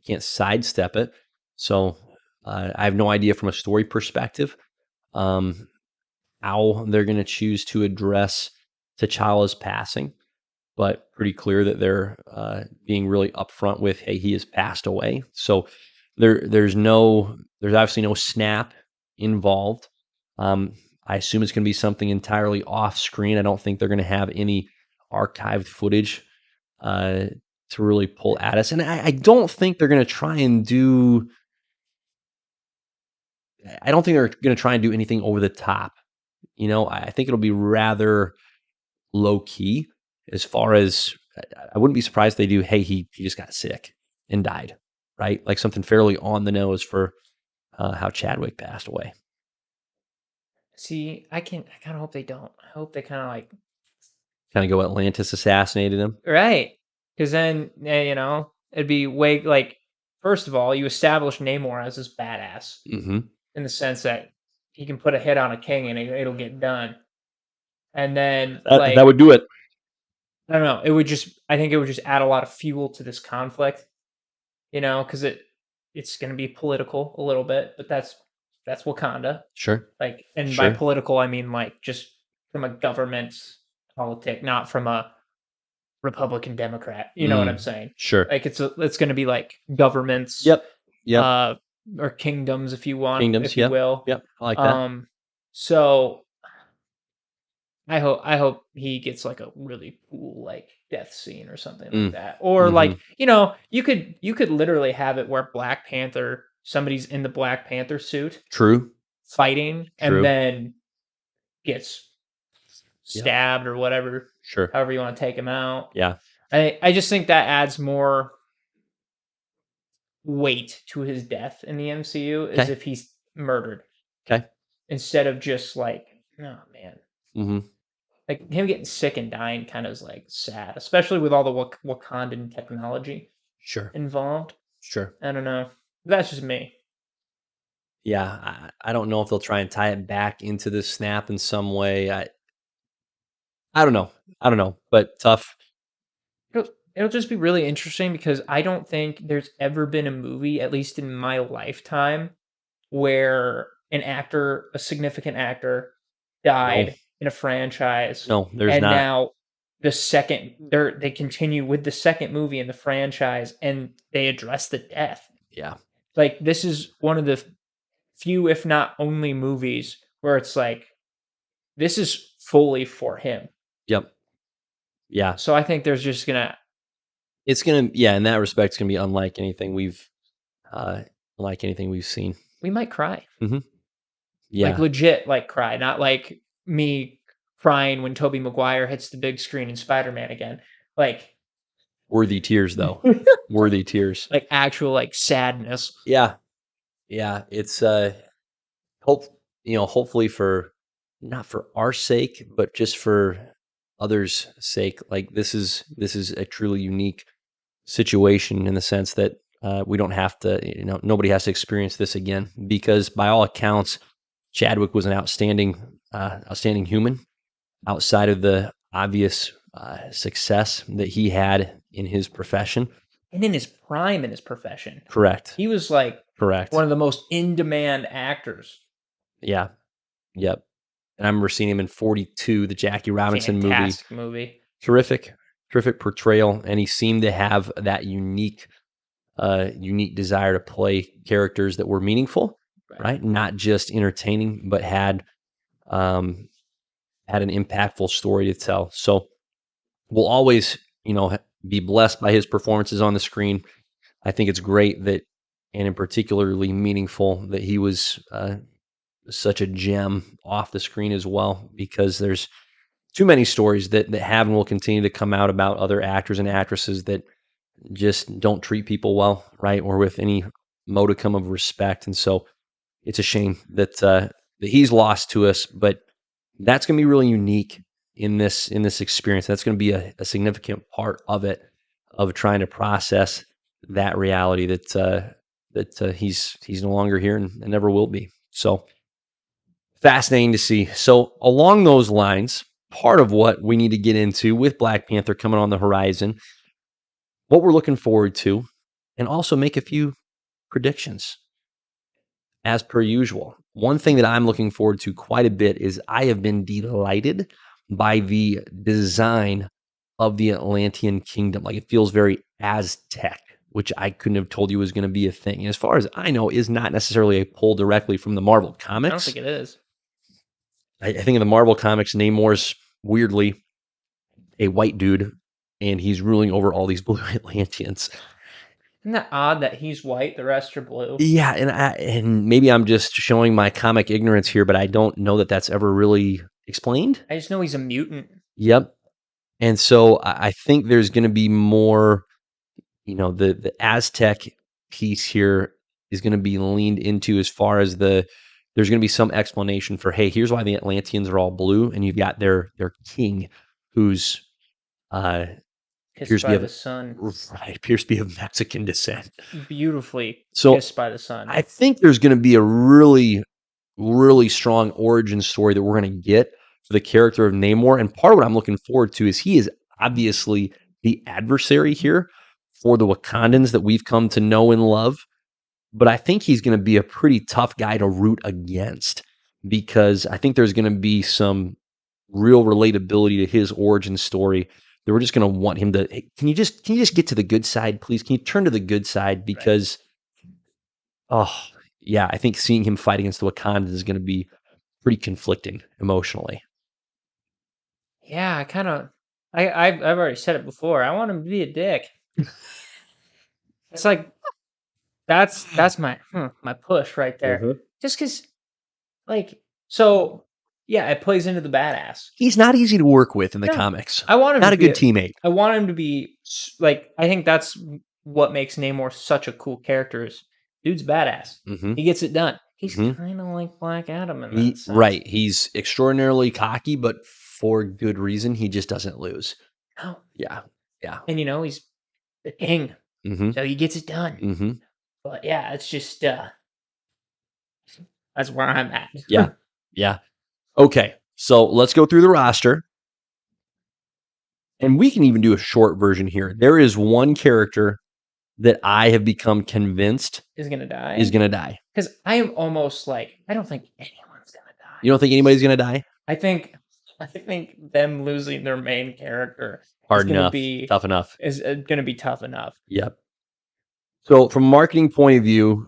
can't sidestep it. So I have no idea from a story perspective um, how they're going to choose to address T'Challa's passing. but pretty clear that they're being really upfront with, hey, he has passed away. So there's obviously no snap involved. Um, I assume it's going to be something entirely off screen. I don't think they're going to have any archived footage uh, to really pull at us, and I don't think they're going to try and do. I don't think they're going to try and do anything over the top. I think it'll be rather low key as far as I wouldn't be surprised if they do, hey, he just got sick and died, right? Like something fairly on the nose for how Chadwick passed away. See, I kind of hope they don't. I hope they kind of like Kind of go Atlantis assassinated him. right, because then it'd be way like first of all, you establish Namor as this badass Hmm. in the sense that he can put a hit on a king and it'll get done, and then That would do it. I don't know, it would just I think it would just add a lot of fuel to this conflict, because it's going to be political a little bit, but that's Wakanda. Sure, Like, and by sure. political, I mean like just from a government politic, not from a Republican Democrat. You know what I'm Mm, saying? sure. Like it's going to be like governments, Yep, yep. uh, or kingdoms, Kingdoms. if you Yep, will. yep. I like that. Um, so I hope he gets like a really cool like death scene or something like Mm, that. Or hmm. like, you could literally have it where Black Panther somebody's in the Black Panther suit True, fighting and true. then gets Yep, stabbed or whatever, sure. however you want to take him out. Yeah. I just think that adds more weight to his death in the MCU as Okay, if he's murdered okay. instead of just like, oh man. Hmm. Like him getting sick and dying kind of is like sad, especially with all the Wakandan technology Sure, involved. sure. I don't know. That's just me. Yeah, I don't know if they'll try and tie it back into the snap in some way. I don't know. I don't know, but tough. It'll just be really interesting because I don't think there's ever been a movie, at least in my lifetime, where a significant actor, No, died in a franchise, no, there's and not. now they continue with the second movie in the franchise, and they address the death. Yeah. Like, this is one of the few, if not only movies where it's like, this is fully for him. Yep. Yeah. So I think there's just gonna It's gonna yeah, in that respect, it's gonna be uh unlike anything we've seen. we might cry. Mhm. Like, Yeah. legit, like, cry, not like me crying when Tobey Maguire hits the big screen in Spider-Man again. Like Worthy tears, though. Worthy tears. like, actual, like, sadness. Yeah. Yeah. It's hope hopefully for not for our sake, but just for others' sake. Like this is a truly unique situation in the sense that we don't have to, nobody has to experience this again because by all accounts, Chadwick was an outstanding human outside of the obvious success that he had in his profession. And in his prime in his profession. Correct. He was, like, one Correct. of the most in-demand actors. Yeah. Yep. And I remember seeing him in 42, the Jackie Robinson movie. Fantastic movie. Terrific, terrific portrayal, and he seemed to have that unique desire to play characters that were meaningful, Right. right? Not just entertaining, but um, had an impactful story to tell. So we'll always, be blessed by his performances on the screen. I think it's great that, and in particularly meaningful that he was such a gem off the screen as well, because there's too many stories that have and will continue to come out about other actors and actresses that just don't treat people well, right, or with any modicum of respect. And so it's a shame that he's lost to us, but that's going to be really unique in this experience. That's going to be a significant part of it, of trying to process that reality that he's no longer here and never will be. So fascinating to see. So along those lines, part of what we need to get into with Black Panther coming on the horizon, what we're looking forward to, and also make a few predictions as per usual. One thing that I'm looking forward to quite a bit is I have been delighted by the design of the Atlantean kingdom. Like it feels very Aztec, which I couldn't have told you was going to be a thing. And as far as I know, is not necessarily a pull directly from the Marvel I don't comics. think it is. I think in the Marvel comics, Namor's weirdly a white dude, and he's ruling over all these blue Atlanteans. Isn't that odd that he's white, the rest are blue? Yeah, and maybe I'm just showing my comic ignorance here, but I don't know that that's ever really explained. I just know he's a mutant. Yep. And so I think there's going to be more, the Aztec piece here is going to be leaned into as far as there's going to be some explanation for, hey, here's why the Atlanteans are all blue, and you've got their king, who's uh, Kissed appears to be by of the sun. right, appears to be of Mexican descent. Beautifully So kissed by the sun. I think there's going to be a really, really strong origin story that we're going to get for the character of Namor. And part of what I'm looking forward to is he is obviously the adversary here for the Wakandans that we've come to know and love. But I think he's going to be a pretty tough guy to root against because I think there's going to be some real relatability to his origin story that we're just going to want him to, hey, can you just get to the good side, please? Can you turn to the good side? Because oh, yeah, I think seeing him fight against the Wakandans is going to be pretty conflicting emotionally. Yeah, I've already said it before. I want him to be a dick. It's like that's my my push right there. Mhm. Just because, like, so yeah, it plays into the badass. He's not easy to work with in the No, comics. I want him Not to a be. good teammate. I want him to be like. I think that's what makes Namor such a cool character. Is dude's badass. Mhm, He gets it done. He's mhm. kind of like Black Adam in that sense. Right, he's extraordinarily cocky, but for good reason, he just doesn't lose. No, Yeah, yeah. and he's the king, Mhm, so he gets it done. mhm. But yeah, it's just that's where I'm at. Yeah, yeah. Okay, so let's go through the roster, and we can even do a short version here. There is one character that I have become convinced Is gonna is die gonna die. because I am almost like I don't think anyone's gonna You die. don't think anybody's gonna die? I think them losing their main character is Hard gonna enough, be tough enough. tough enough. Yep. So from a marketing point of view,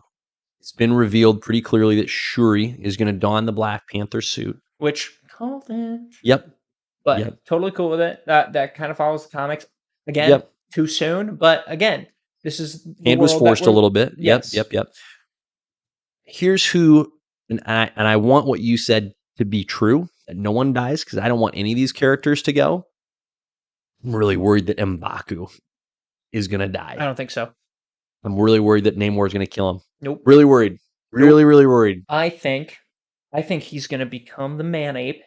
it's been revealed pretty clearly that Shuri is going to don the Black Panther suit. Which called it, Yep. but Yep. totally cool with it. That kind of follows the comics. Again, Yep. too soon, but again, this is the Hand was world that forced a we're. little bit. Yep. Yes, Yep. Yep. Here's who, and I want what you said to be true that no one dies because I don't want any of these characters to go. I'm really worried that M'Baku is going to I die. don't think so. I'm really worried that Namor is going to kill him. Nope. Really worried. Really, really worried. I think he's gonna become the man ape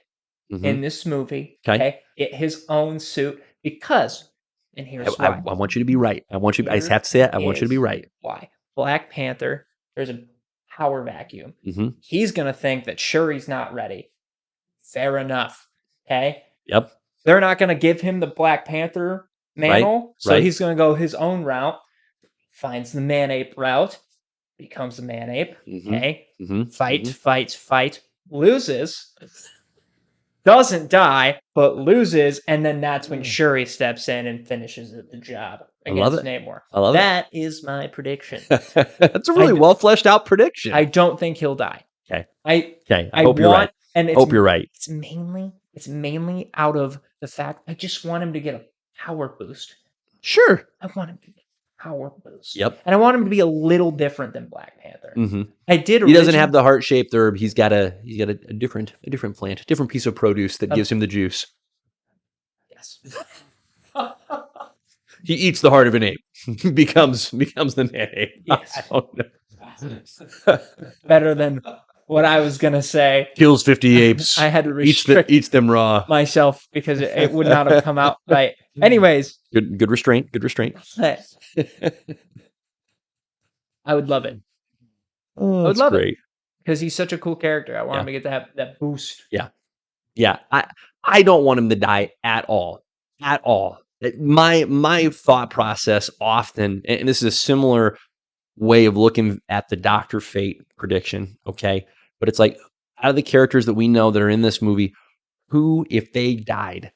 Hmm. in this movie. Okay. Okay, get his own suit because, and here's I why. want you to be right. I just Here have to say it. I want you to be is right. why. Black Panther, there's a power vacuum. Hmm. He's gonna think that Shuri's not ready. Fair enough. Okay, Yep. they're not gonna give him the Black Panther Right. mantle, so Right. he's gonna go his own route. Finds the man ape route, becomes a man ape. Mhm, Okay, mhm, fight, mhm. fights, fight, loses, doesn't die, but loses, and then that's when Mm. Shuri steps in and finishes the job I love against it. Namor. I love it. That is my prediction. That's a I really d- well fleshed out prediction. I don't think he'll die. Okay. I Okay. I I hope you're right. want, and Hope you're right. it's mainly out of the fact I just want him to get a power boost. Sure. I want him to get a power boost, Yep. and I want him to be a little different than Black Panther. Mhm. I did He doesn't have originally. the heart-shaped herb. He's got a different plant, a different piece of produce that Uh, gives him the juice. Yes. He eats the heart of an ape. becomes the man ape. Yes. I don't know. Better than what I was gonna say. Kills 50 apes. I had to restrict Eats them raw. myself because it would not have come out right. Anyways, Good restraint. Good restraint. I would love it. Oh, I would that's love it great. because he's such a cool character. I want Yeah. him to get that boost. Yeah. Yeah, I don't want him to die at all, at all. My thought process often, and this is a similar way of looking at the Doctor Fate prediction, okay? But it's like, out of the characters that we know that are in this movie, who, if they died,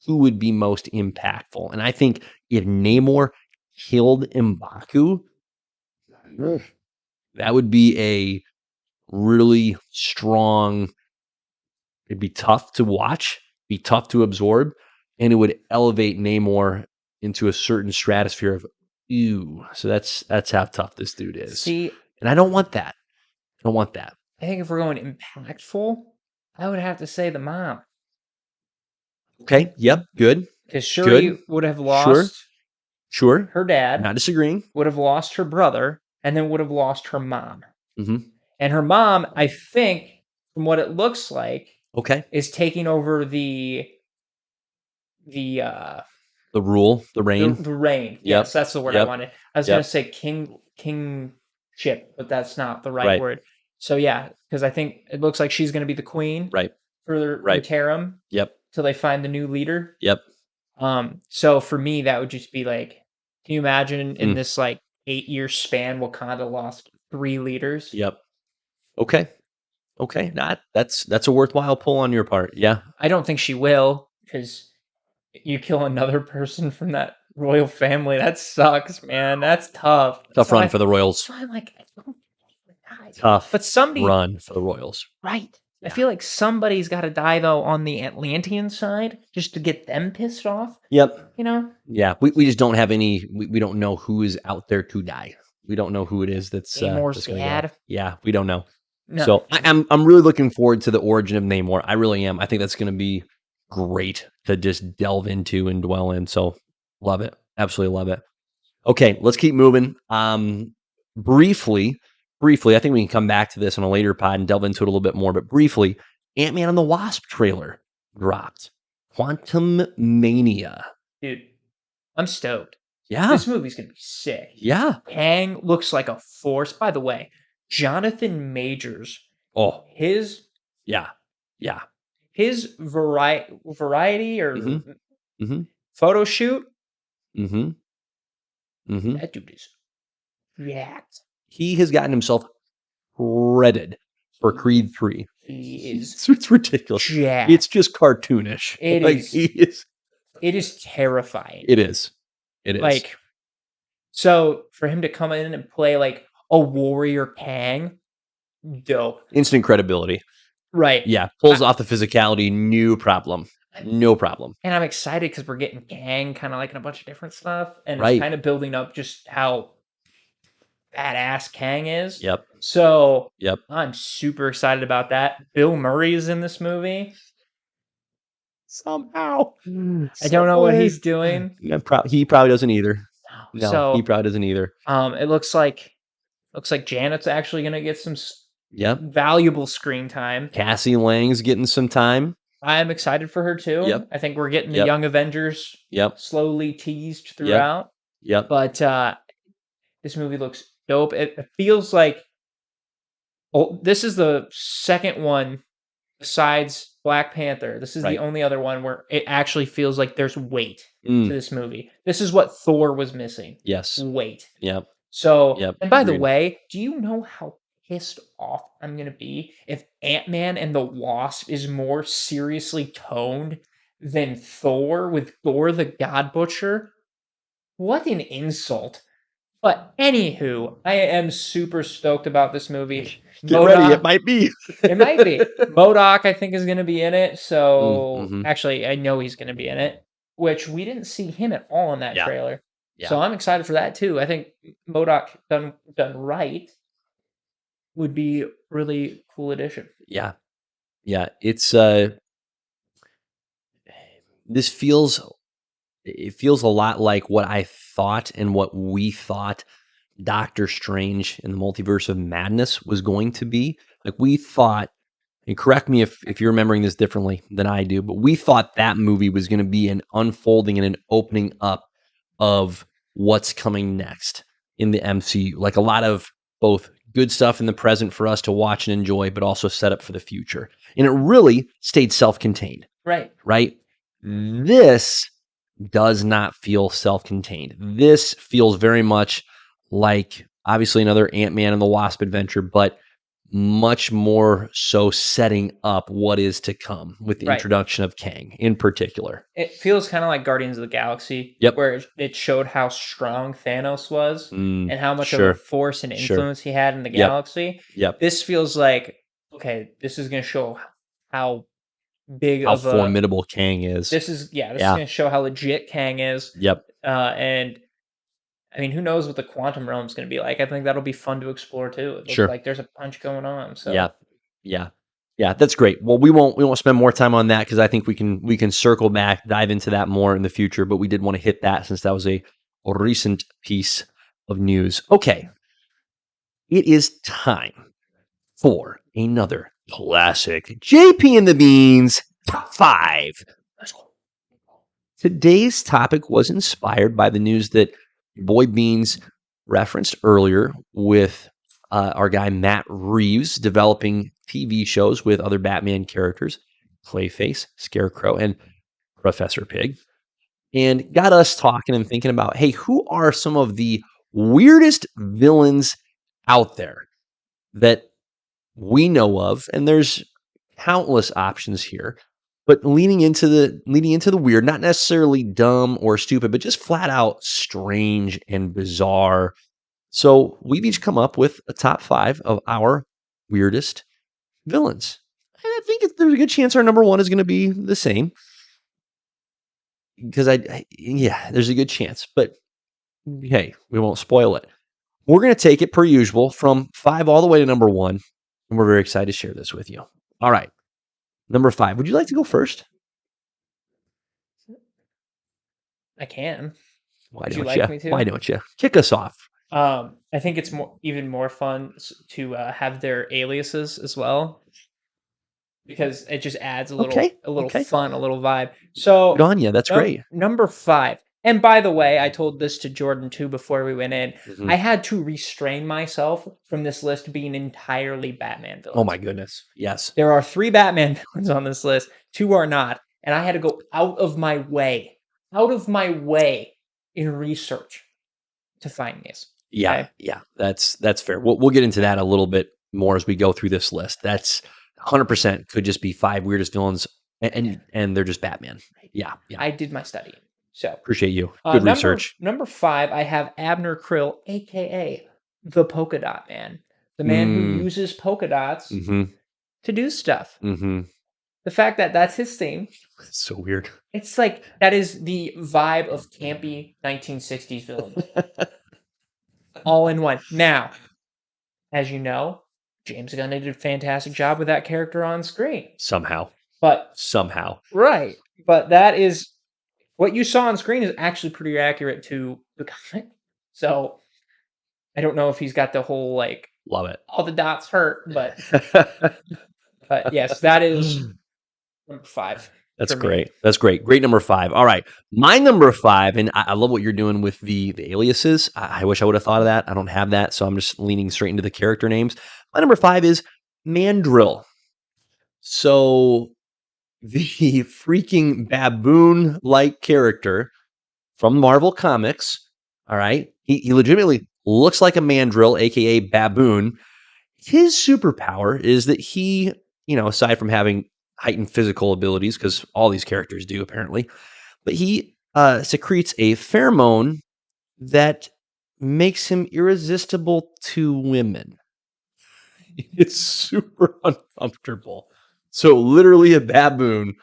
who would be most impactful. And I think if Namor killed M'Baku, that would be a really strong. It'd be tough to watch, be tough to absorb, and it would elevate Namor into a certain stratosphere of ew. So that's how tough this dude is. See, And I don't want that. I don't want that. I think if we're going impactful, I would have to say the mom. Okay. Yep. Good. Because Good. Shuri would have Sure. lost Sure. her dad, Not disagreeing. would have lost her brother, and then would have lost her mom. Hmm. And her mom, I think, from what it looks like, Okay. is taking over the The rule, the reign. the reign. Yep. Yes, that's the word I Yep. wanted. I was gonna Yep. say kingship, but that's not the right Right. word. So yeah, because I think it looks like she's gonna be the queen Right. for the Right. interim Yep. till they find the new leader. Yep. So for me, that would just be like, can you imagine in Mm. this like 8 year span, Wakanda lost 3 leaders? Yep. Okay. Okay. Not that's a worthwhile pull on your part. Yeah. I don't think she will, because you kill another person from that royal family. That sucks, man. That's tough. Tough run for the Royals. So I'm like, I don't think he would die. Tough But somebody, run for the Royals. right? I Yeah. feel like somebody's got to die though on the Atlantean side just to get them pissed off. Yep. You know, Yeah. We just don't have any. We don't know who is out there to die. We don't know who it is that's Namor's going to go. dad. Yeah. We don't know. No, So I'm really looking forward to the origin of Namor. I really am. I think that's going to be great to just delve into and dwell in. So love it. Absolutely love it. Okay, let's keep moving. Briefly, I think we can come back to this on a later pod and delve into it a little bit more. But briefly, Ant-Man and the Wasp trailer dropped. Quantum Mania. dude, I'm stoked. Yeah, This movie's gonna be sick. yeah. Kang looks like a force. By the way, Jonathan Majors, Oh, his yeah, yeah. variety or Mm-hmm. Mm-hmm. photo shoot, Mm-hmm. Mm-hmm. that dude is jacked. He has gotten himself shredded for Creed 3. He is It's ridiculous. jacked. It's just cartoonish. It Like, is. he is. It is terrifying. It is. It is. Like, so for him to come in and play like a warrior Kang, dope. Instant credibility. Right. Yeah. Pulls off the physicality. No problem. No problem. And I'm excited because we're getting Kang kind of like in a bunch of different stuff. And Right. it's kind of building up just how badass Kang is. Yep. So Yep. I'm super excited about that. Bill Murray is in this movie. Somehow. I don't know what he's doing. Yeah, he probably doesn't either. No, So he probably doesn't either. it looks like Janet's actually gonna get some Yep. valuable screen time. Cassie Lang's getting some time. I'm excited for her too. Yep. I think we're getting the Yep. Young Avengers Yep. slowly teased throughout. Yep. But this movie looks dope. It feels like this is the second one besides Black Panther. This is Right. the only other one where it actually feels like there's weight to Mm. this movie. This is what Thor was missing. Yes. Weight. Yep. So, Yep. and by the Agreed. way, do you know how pissed off I'm going to be if Ant-Man and the Wasp is more seriously toned than Thor with Thor the God Butcher? What an insult. But anywho, I am super stoked about this movie. Get ready. It might be. It might be. MODOK, I think, is going to be in it. So, mhm. actually, I know he's going to be in it, which we didn't see him at all in that Yeah. trailer. Yeah. So I'm excited for that too. I think MODOK done right would be a really cool addition. Yeah. Yeah. It's this feels a lot like what I thought and what we thought Doctor Strange in the Multiverse of Madness was going to be. Like, we thought, and correct me if you're remembering this differently than I do, but we thought that movie was going to be an unfolding and an opening up of what's coming next in the MCU. Like, a lot of both good stuff in the present for us to watch and enjoy, but also set up for the future. And it really stayed self-contained. Right. Right? This does not feel self-contained. This feels very much like, obviously, another Ant-Man and the Wasp adventure, but much more so setting up what is to come with the Right. introduction of Kang in particular. It feels kinda like Guardians of the Galaxy, Yep. where it showed how strong Thanos was and how much of a Sure. force and Sure. influence he had in the Yep. galaxy. Yep. This feels like, okay, this is gonna show how big How of a formidable Kang is. this is Yeah. gonna show how legit Kang is, Yep. and, I mean, who knows what the quantum realm is gonna be like. I think that'll be fun to explore too. It looks Sure. like there's a punch going on, Yeah. so Yeah. Yeah, that's great. Well, we won't spend more time on that because I think we can circle back, dive into that more in the future. But we did want to hit that since that was a recent piece of news. Okay, it is time for another classic JP and the Beans top five. Let's go. Today's topic was inspired by the news that Boy Beans referenced earlier with our guy Matt Reeves developing TV shows with other Batman characters, Clayface, Scarecrow, and Professor Pig, and got us talking and thinking about, hey, who are some of the weirdest villains out there that we know of? And there's countless options here, but leaning into the weird, not necessarily dumb or stupid, but just flat out strange and bizarre. So we've each come up with a top five of our weirdest villains. And I think there's a good chance our number one is going to be the same because yeah, there's a good chance. But hey, we won't spoil it. We're going to take it per usual from five all the way to number one. And we're very excited to share this with you. All right. Number five. Would you like to go first? I can. Why Would you don't like you? me Why to? don't you? Kick us off. I think it's even more fun to have their aliases as well because it just adds Okay. a little Okay. fun, a little vibe. Good So on you. That's great. number 5. And by the way, I told this to Jordan too before we went in. Mhm. I had to restrain myself from this list being entirely Batman Oh villains. my goodness. Yes. There are 3 Batman villains on this list, 2 are not, and I had to go out of my way in research to find these. Yeah. Okay? Yeah. That's fair. We'll get into that a little bit more as we go through this list. That's 100% could just be five weirdest villains, and Yeah. and they're just Batman. Yeah. Yeah. I did my studying. So, Appreciate you. Good research. number 5, I have Abner Krill, aka the Polka Dot Man, the man who Mm. uses polka dots Mm-hmm. to do stuff. Mm-hmm. The fact that that's his theme, It's so weird. it's like that is the vibe of campy 1960s villains, all in one. Now, as you know, James Gunn did a fantastic job with that character on screen. Somehow. But Somehow. right, but that is what you saw on screen is actually pretty accurate to the comic. So I don't know if he's got the whole like Love it. all the dots hurt, but yes, that is number 5 That's for me. great. That's great. Great number five. All right. My number five, and I love what you're doing with the aliases. I wish I would have thought of that. I don't have that, so I'm just leaning straight into the character names. My number five is Mandrill. So the freaking baboon-like character from Marvel Comics. All right. He legitimately looks like a mandrill, aka baboon. His superpower is that he, aside from having heightened physical abilities, because all these characters do apparently, but he secretes a pheromone that makes him irresistible to women. It's super uncomfortable. So literally a baboon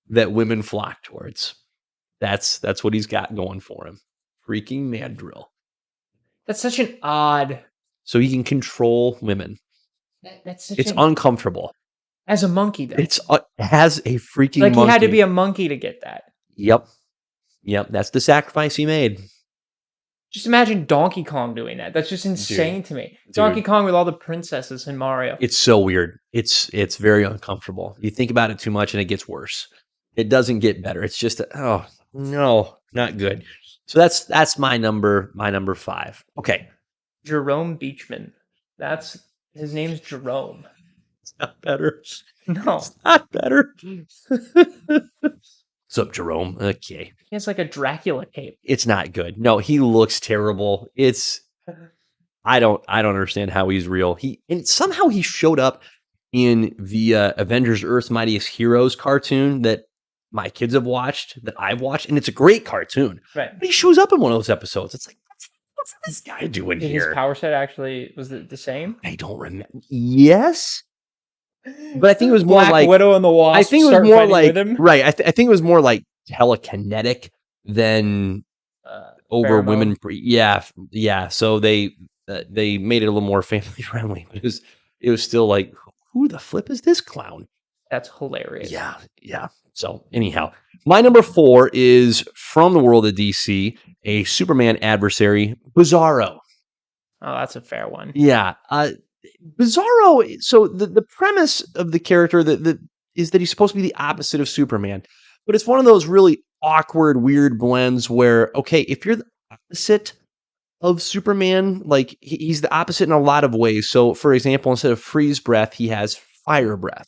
that women flock towards. That's what he's got going for him. Freaking mandrill. That's such an odd. So he can control women. That's such It's an uncomfortable. as a monkey though. It's has a freaking Like he had to monkey. be a monkey to get that. Yep. Yep. That's the sacrifice he made. Just imagine Donkey Kong doing that. That's just insane to me. Donkey Kong with all the princesses in Mario. It's so weird. It's very uncomfortable. You think about it too much and it gets worse. It doesn't get better. It's just oh no, not good. So that's my number five. Okay. Jerome Beachman. That's his name's Jerome. It's not better. No. It's not better. What's up, Jerome? Okay. He has like a Dracula cape. It's not good. No, he looks terrible. It's I don't understand how he's real. And somehow he showed up in the Avengers Earth's Mightiest Heroes cartoon that my kids have watched, that I've watched, and it's a great cartoon. Right. But he shows up in one of those episodes. It's like, what's this guy doing Did his here? power set actually was it the same? I don't remember. Yes, but I think it was more Black like Widow and the I Wasp think it was start more fighting with like him. right. I think it was more like telekinetic than over Pheromone. women. Yeah. So they made it a little more family friendly, but it was still like, who the flip is this clown? That's hilarious. Yeah. So anyhow, my number 4 is from the world of DC, a Superman adversary, Bizarro. Oh, that's a fair one. Yeah, Bizarro. So the premise of the character that is that he's supposed to be the opposite of Superman, but it's one of those really awkward, weird blends where okay, if you're the opposite of Superman, like he's the opposite in a lot of ways. So, for example, instead of freeze breath, he has fire breath.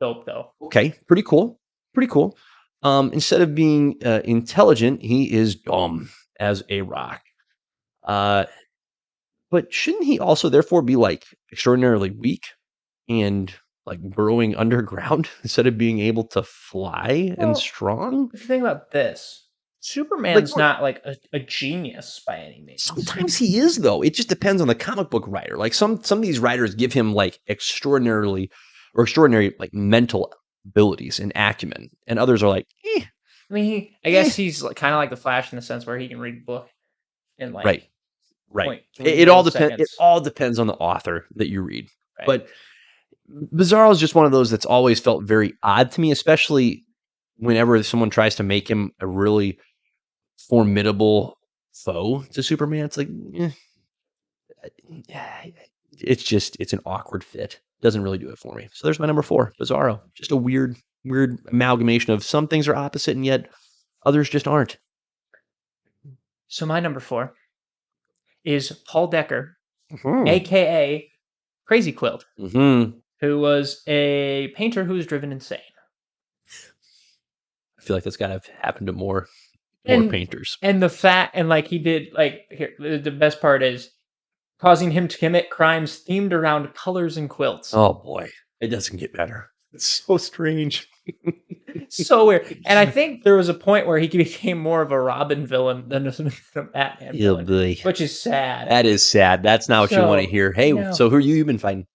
Dope though. Okay, pretty cool. Pretty cool. Instead of being intelligent, he is dumb as a rock. Uh, but shouldn't he also therefore be like extraordinarily weak and like burrowing underground instead of being able to fly and Well, strong? if you think about this, Like Superman's what? not like a genius by any means. Sometimes he is though. It just depends on the comic book writer. Like some of these writers give him like extraordinary like mental abilities and acumen, and others are like, I mean, I eh. guess he's like, kind of like the Flash in the sense where he can read a book in Right. like Right. point three It all depends. It milliseconds. all depends on the author that you read. Right. But Bizarro is just one of those that's always felt very odd to me, especially whenever someone tries to make him a really formidable foe to Superman. It's like, it's an awkward fit. Doesn't really do it for me. So there's my number 4, Bizarro. Just a weird amalgamation of some things are opposite and yet others just aren't. So my number 4 is Paul Decker, Hmm. aka Crazy Quilt, Hmm. who was a painter who was driven insane. I feel like that's got to happen to more And painters. the fact and like he did like here the best part is causing him to commit crimes themed around colors and quilts. Oh boy, it doesn't get better. It's so strange. So weird. And I think there was a point where he became more of a Robin villain than a Batman Yeah, villain, boy. which is sad. That is sad. That's not what you want to So hear. I Hey, know. so who you've been fighting?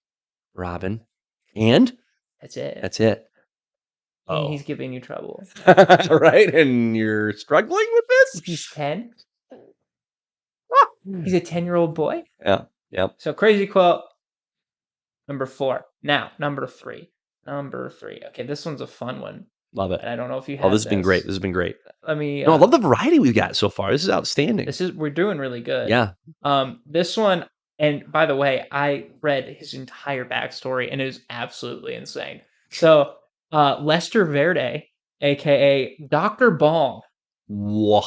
Robin. And That's it. that's it. And Oh. he's giving you trouble. Right? And you're struggling with this? He's 10. He's a 10-year-old boy. Yeah. Yep. So Crazy Quilt, number 4. Now, number 3. Number 3. Okay, this one's a fun one. Love it. And I don't know if you Oh, have this has been great. this. This has been great. Let me No, I love the variety we've got so far. This is outstanding. we're doing really good. Yeah. This one, and by the way, I read his entire backstory and it is absolutely insane. So, Lester Verde, aka Dr. Bong, Whoa.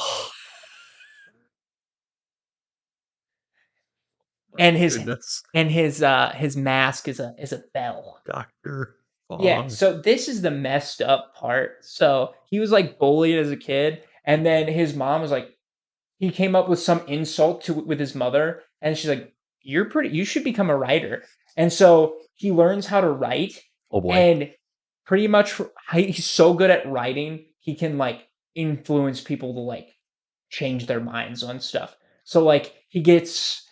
and his Goodness. his mask is a bell. Dr. Yeah, Fong. so this is the messed up part. So he was like bullied as a kid, and then his mom was like, he came up with some insult to with his mother, and she's like, you should become a writer." And so he learns how to write, Oh boy. and pretty much he's so good at writing, he can like influence people to like change their minds on stuff. So like he gets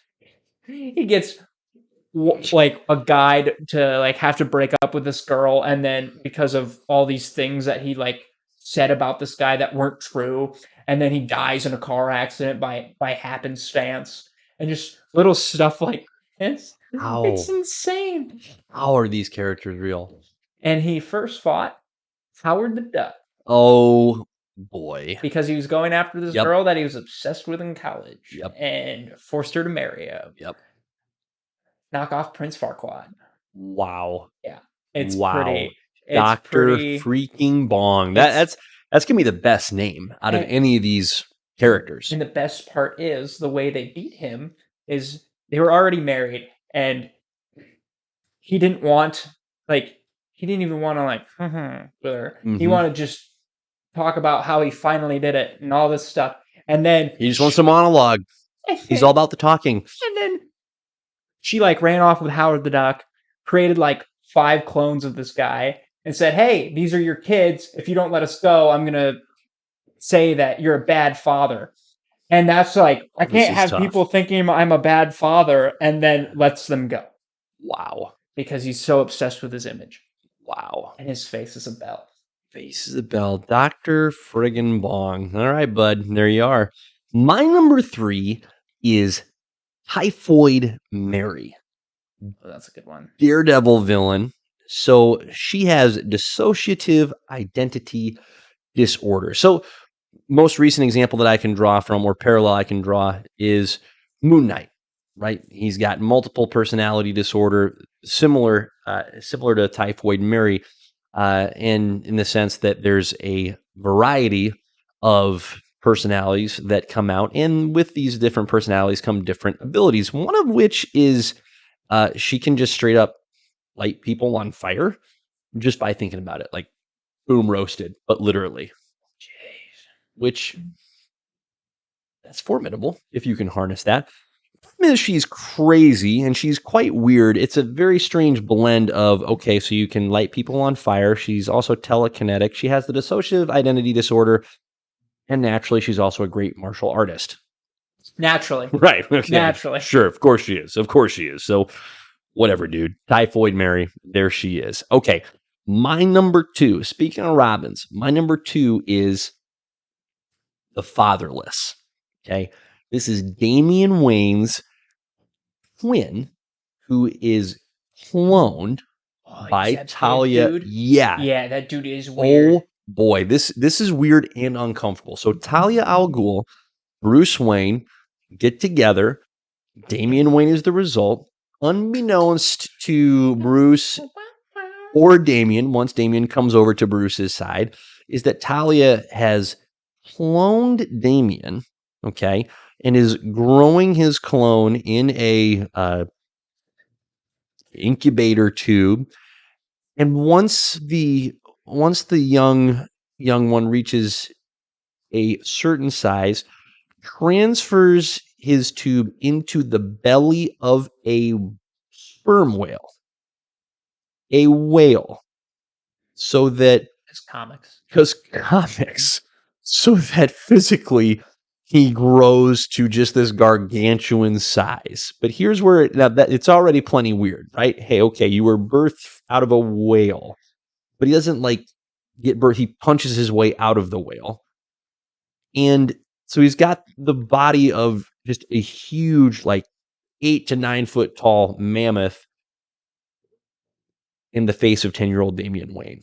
like a guide to like have to break up with this girl, and then because of all these things that he like said about this guy that weren't true, and then he dies in a car accident by happenstance, and just little stuff like this. It's How? insane. How are these characters real? And he first fought Howard the Duck Oh boy. because he was going after this Yep. girl that he was obsessed with in college, Yep. and forced her to marry him. Yep. Knock off Prince Farquaad. Wow. Yeah, it's Wow. pretty. It's Dr. pretty. freaking Bong. That's gonna be the best name out of And- any of these characters. And the best part is the way they beat him is they were already married, and he didn't want like he didn't even want to like with her. He Mhm. wanted to just talk about how he finally did it and all this stuff. And then He just wants a monologue. He's all about the talking. and then She like ran off with Howard the Duck, created like 5 clones of this guy, and said, "Hey, these are your kids. If you don't let us go, I'm gonna say that you're a bad father." And that's like, I Oh, this can't is have tough. people thinking I'm a bad father and then lets them go Wow. because he's so obsessed with his image. Wow. And his face is a bell. Face is a bell. Dr. Friggin' Bong. All right, bud. There you are. My number 3 is Typhoid Mary, Oh, that's a good one. Daredevil villain. So she has dissociative identity disorder. So most recent example that I can draw from or parallel I can draw is Moon Knight, right? He's got multiple personality disorder, similar to Typhoid Mary, in the sense that there's a variety of personalities that come out, and with these different personalities come different abilities. One of which is she can just straight up light people on fire just by thinking about it, like boom roasted, but literally, Jeez. which that's formidable if you can harness that. Problem is she's crazy and she's quite weird. It's a very strange blend of okay, so you can light people on fire. She's also telekinetic. She has the dissociative identity disorder, and naturally, she's also a great martial artist. Naturally. Right. Okay. Naturally. Sure. Of course she is. Of course she is. So whatever, dude. Typhoid Mary. There she is. Okay. My number 2. Speaking of Robins, my number 2 is the fatherless. Okay. This is Damian Wayne's twin who is cloned Oh, he's by that big Talia. dude. Yeah. Yeah, that dude is Oh weird. boy, this is weird and uncomfortable. So Talia al Ghul, Bruce Wayne get together. Damian Wayne is the result. Unbeknownst to Bruce or Damian, once Damian comes over to Bruce's side, is that Talia has cloned Damian, okay, and is growing his clone in a incubator tube. And once the young one reaches a certain size, transfers his tube into the belly of a sperm whale, a whale, so that His comics. because comics, so that physically he grows to just this gargantuan size. But here's where now that it's already plenty weird, right? Hey, okay, you were birthed out of a whale, but he doesn't like get birth. He punches his way out of the whale, and so he's got the body of just a huge, like 8 to 9 foot tall mammoth in the face of 10-year-old Damian Wayne.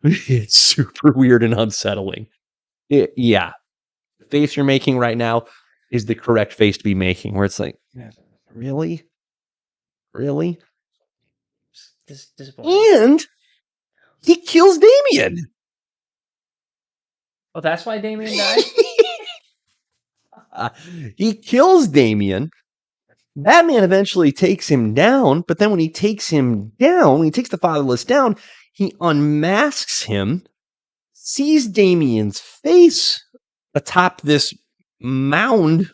It's super weird and unsettling. Yeah, the face you're making right now is the correct face to be making, where it's like, really? Really? Disappointing. And he kills Damien. Oh, that's why Damien died? He kills Damien. Batman eventually takes him down, but then when he takes the fatherless down, he unmasks him, sees Damien's face atop this mound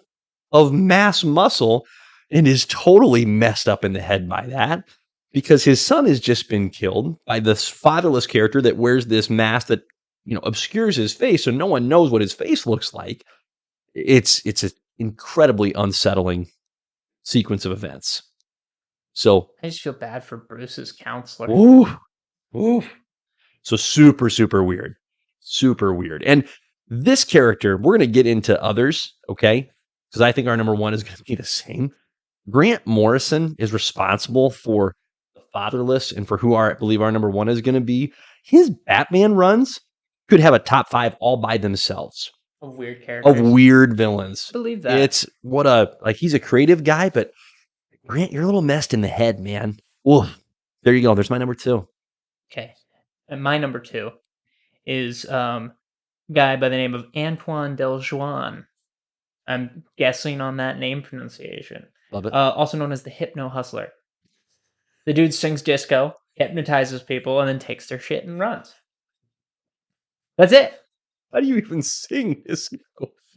of mass muscle, and is totally messed up in the head by that because his son has just been killed by this fatherless character that wears this mask that obscures his face, so no one knows what his face looks like. It's an incredibly unsettling sequence of events. So, I just feel bad for Bruce's counselor. ooh, ooh. So super, super weird. Super weird. And this character, we're going to get into others, okay? Because I think our number 1 is going to be the same. Grant Morrison is responsible for the fatherless and for who I believe our number 1 is going to be. His Batman runs could have a top 5 all by themselves Of weird of characters. weird villains. Believe that. It's he's a creative guy, but Grant, you're a little messed in the head, man. Oof. There you go. There's my number 2. Okay. And my number 2 is guy by the name of Antoine Deljoin. I'm guessing on that name pronunciation. Love it. Also known as the Hypno Hustler. The dude sings disco, hypnotizes people, and then takes their shit and runs. That's it. How do you even sing this?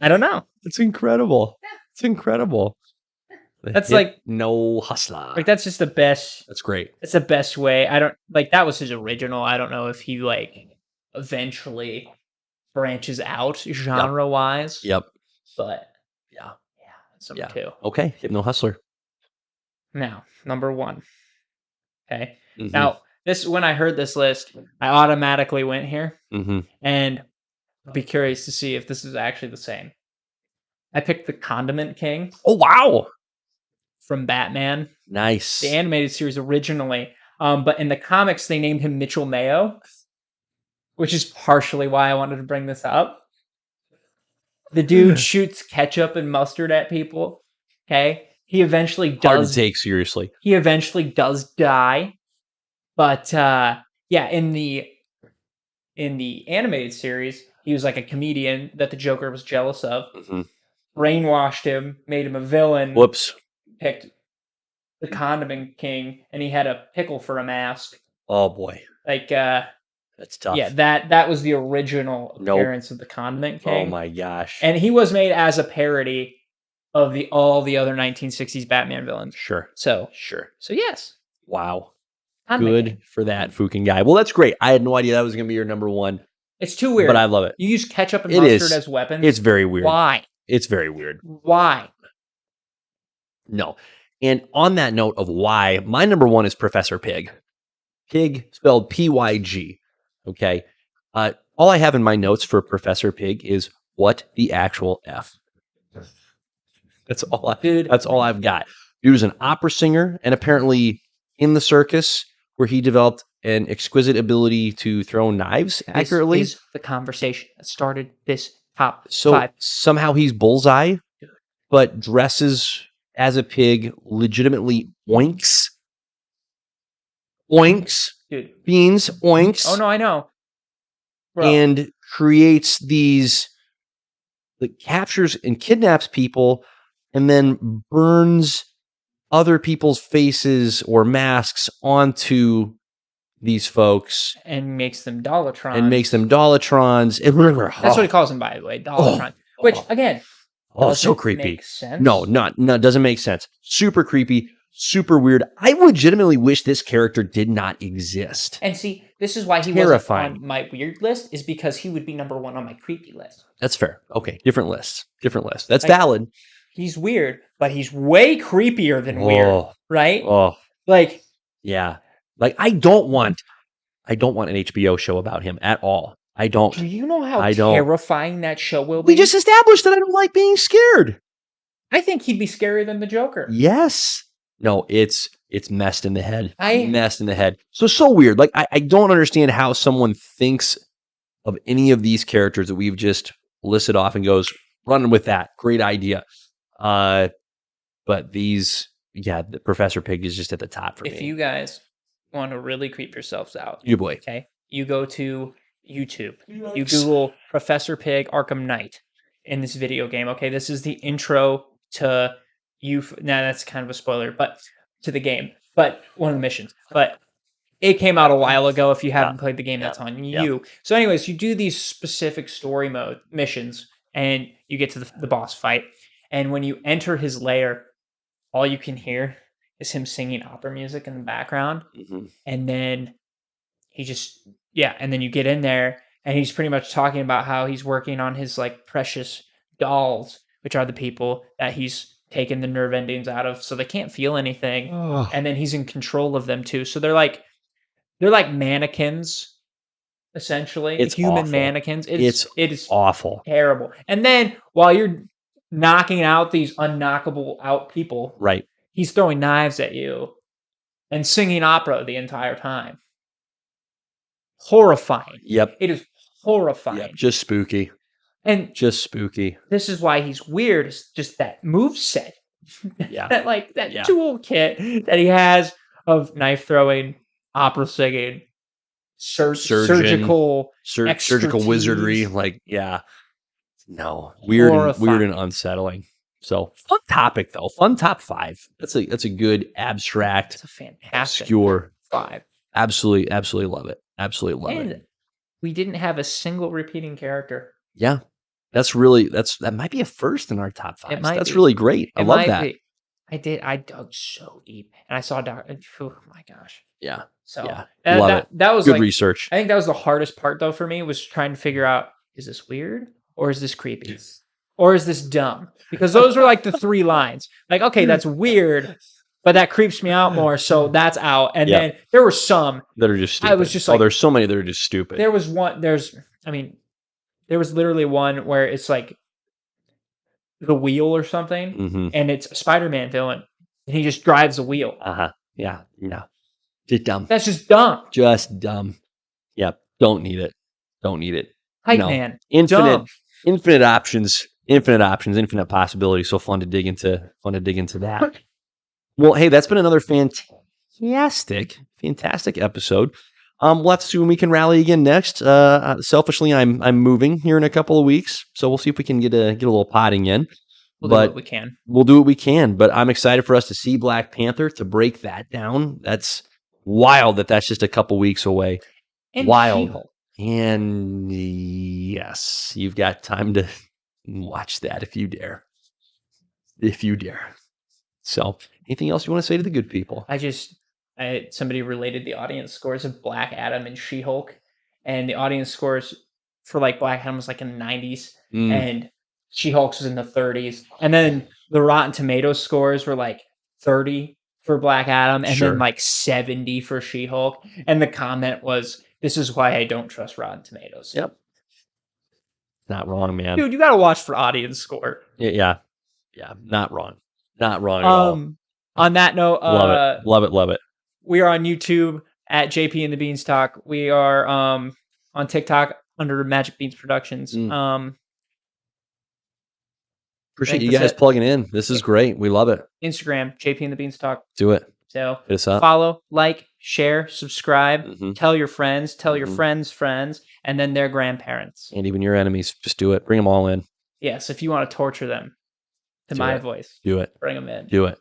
I don't know. It's incredible. It's incredible. The That's Hypno Hustler. that's just the best. That's great. It's the best way. I don't like that was his original. I don't know if he eventually branches out Yep. genre wise, Yep. but Yeah. yeah, that's number Yeah. two. Okay. Hypno Hustler. Now, number one. Okay. Mhm. Now, this when I heard this list, I automatically went here, Mhm. and I'll be curious to see if this is actually the same. I picked the Condiment King Oh, wow. from Batman, the Nice. animated series originally. But in the comics, they named him Mitchell Mayo, which is partially why I wanted to bring this up. The dude shoots ketchup and mustard at people. Okay. Hard to take seriously. He eventually does die. But yeah, in the animated series, he was like a comedian that the Joker was jealous of, Mhm. brainwashed him, made him a villain, Whoops. picked the Condiment King, and he had a pickle for a mask. Oh, boy. Like, That's yeah, tough. that was the original Nope. appearance of the Condiment Oh, King, my gosh. and he was made as a parody of the all the other 1960s Batman villains. Sure. So Sure. yes, Wow. Condiment King. Good for that Fukin guy. Well, that's great. I had no idea that was going to be your number one, It's too but weird. I love it. You use ketchup and It mustard is. as weapons. It's very weird. Why? It's very weird. Why? No. And on that note of why, my number one is Professor Pig. Pig spelled Pyg. Okay. All I have in my notes for Professor Pig is what the actual F. Dude, That's all I've got. He was an opera singer, and apparently in the circus, where he developed an exquisite ability to throw knives accurately. this is the conversation that started this top So five. somehow he's Bullseye, but dresses as a pig, legitimately oinks, Dude. beans, oinks. Oh no, I know. Bro. And creates these, like, captures and kidnaps people and then burns other people's faces or masks onto these folks and makes them Dollatrons. and makes them Dollatrons. That's what he calls them, by the way, Dollatron. Which again, so creepy. Make sense. No, doesn't make sense. Super creepy, super weird. I legitimately wish this character did not exist. And see, this is why he Terrifying. wasn't on my weird list, is because he would be number one on my creepy list. That's fair. Okay, different lists. That's valid. He's weird, but he's way creepier than weird, right? Oh, like, yeah. Like, I don't want an HBO show about him at all. I don't. Do you know how terrifying that show will be? We just established that I don't like being scared. I think he'd be scarier than the Joker. Yes. No, it's messed in the head. Messed in the head. So weird. Like, I don't understand how someone thinks of any of these characters that we've just listed off and goes, running with that. Great idea. But these, the Professor Pig is just at the top for me. If you guys want to really creep yourselves out, okay, you go to YouTube. You Google Professor Pig Arkham Knight in this video game. Okay, this is the intro to you. Now that's kind of a spoiler, but to the game. But one of the missions. But it came out a while ago. If you haven't played the game, that's on you. So, anyways, you do these specific story mode missions, and you get to the boss fight. And when you enter his lair, all you can hear is him singing opera music in the background. Mm-hmm. And then he just, and then you get in there, and he's pretty much talking about how he's working on his like precious dolls, which are the people that he's taken the nerve endings out of, so they can't feel anything. And then he's in control of them too. So they're like mannequins, essentially. It's human awful. mannequins. It is awful. Terrible. And then while you're knocking out these unknockable out people, right, he's throwing knives at you and singing opera the entire time. Horrifying. Yep. It is horrifying. Yep. Just spooky. And just spooky. This is why he's weird. It's just that moveset. Yeah. that toolkit that he has of knife throwing, opera singing, surgical wizardry. Like, no, weird and unsettling. So fun topic though. Fun top five. That's a good abstract. It's a fantastic obscure five. Absolutely love it. Absolutely love it. We didn't have a single repeating character. Yeah. That might be a first in our top five. That's be. really great. I love that. I did. I dug so deep, and I saw oh my gosh. Yeah. So Yeah. Love it. that was Good like, research. I think that was the hardest part though for me, was trying to figure out, is this weird or is this creepy or is this dumb? Because those are like the three lines. Like, okay, that's weird, but that creeps me out more, so that's out. And Yep. then there were some That are just I was stupid. just Oh, like, there's so many that are just stupid. there was one. I mean, there was literally one where it's like the wheel or something, Mm-hmm. and it's a Spider-Man villain, and he just drives the wheel. Uh-huh. Yeah. No. Just dumb. That's just dumb. Just dumb. Yep. Don't need it. Don't need it. Hype man, Infinite, dumb. infinite options, infinite possibilities. So fun to dig into. Fun to dig into that. Well, hey, that's been another fantastic episode. We'll have to see when we can rally again next. Selfishly, I'm moving here in a couple of weeks, so we'll see if we can get a little potting in. We'll do But what we can. we'll do what we can. But I'm excited for us to see Black Panther, to break that down. That's wild that that's just a couple weeks away. And Wild. She-Hulk. And yes, you've got time to watch that if you dare. If you dare. So, anything else you want to say to the good people? Somebody related the audience scores of Black Adam and She-Hulk, and the audience scores for like Black Adam was like in the 90s, and She-Hulk's was in the 30s, and then the Rotten Tomatoes scores were like 30 for Black Adam, and then Sure. like 70 for She-Hulk, and the comment was, "This is why I don't trust Rotten Tomatoes." Yep. Not wrong, man. Dude, you gotta watch for audience score. Yeah. Not wrong. Not wrong at all. On that note, Love it. we are on YouTube at JP and the Beanstalk. We are on TikTok under Magic Beans Productions. Appreciate you guys plugging in. This is great. We love it. Instagram, JP and the Beanstalk. Do it. So hit us up. Follow, like, share, subscribe, Mhm. tell your friends, tell your Mhm. friends' friends, and then their grandparents. And even your enemies. Just do it. Bring them all in. Yes, if you want to torture them to Do my it. voice, Do it. bring them in. Do it.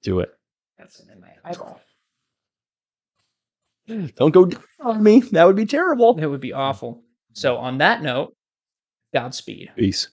Do it. That's in my eyeball. Don't go down on me. That would be terrible. It would be awful. So on that note, Godspeed. Peace.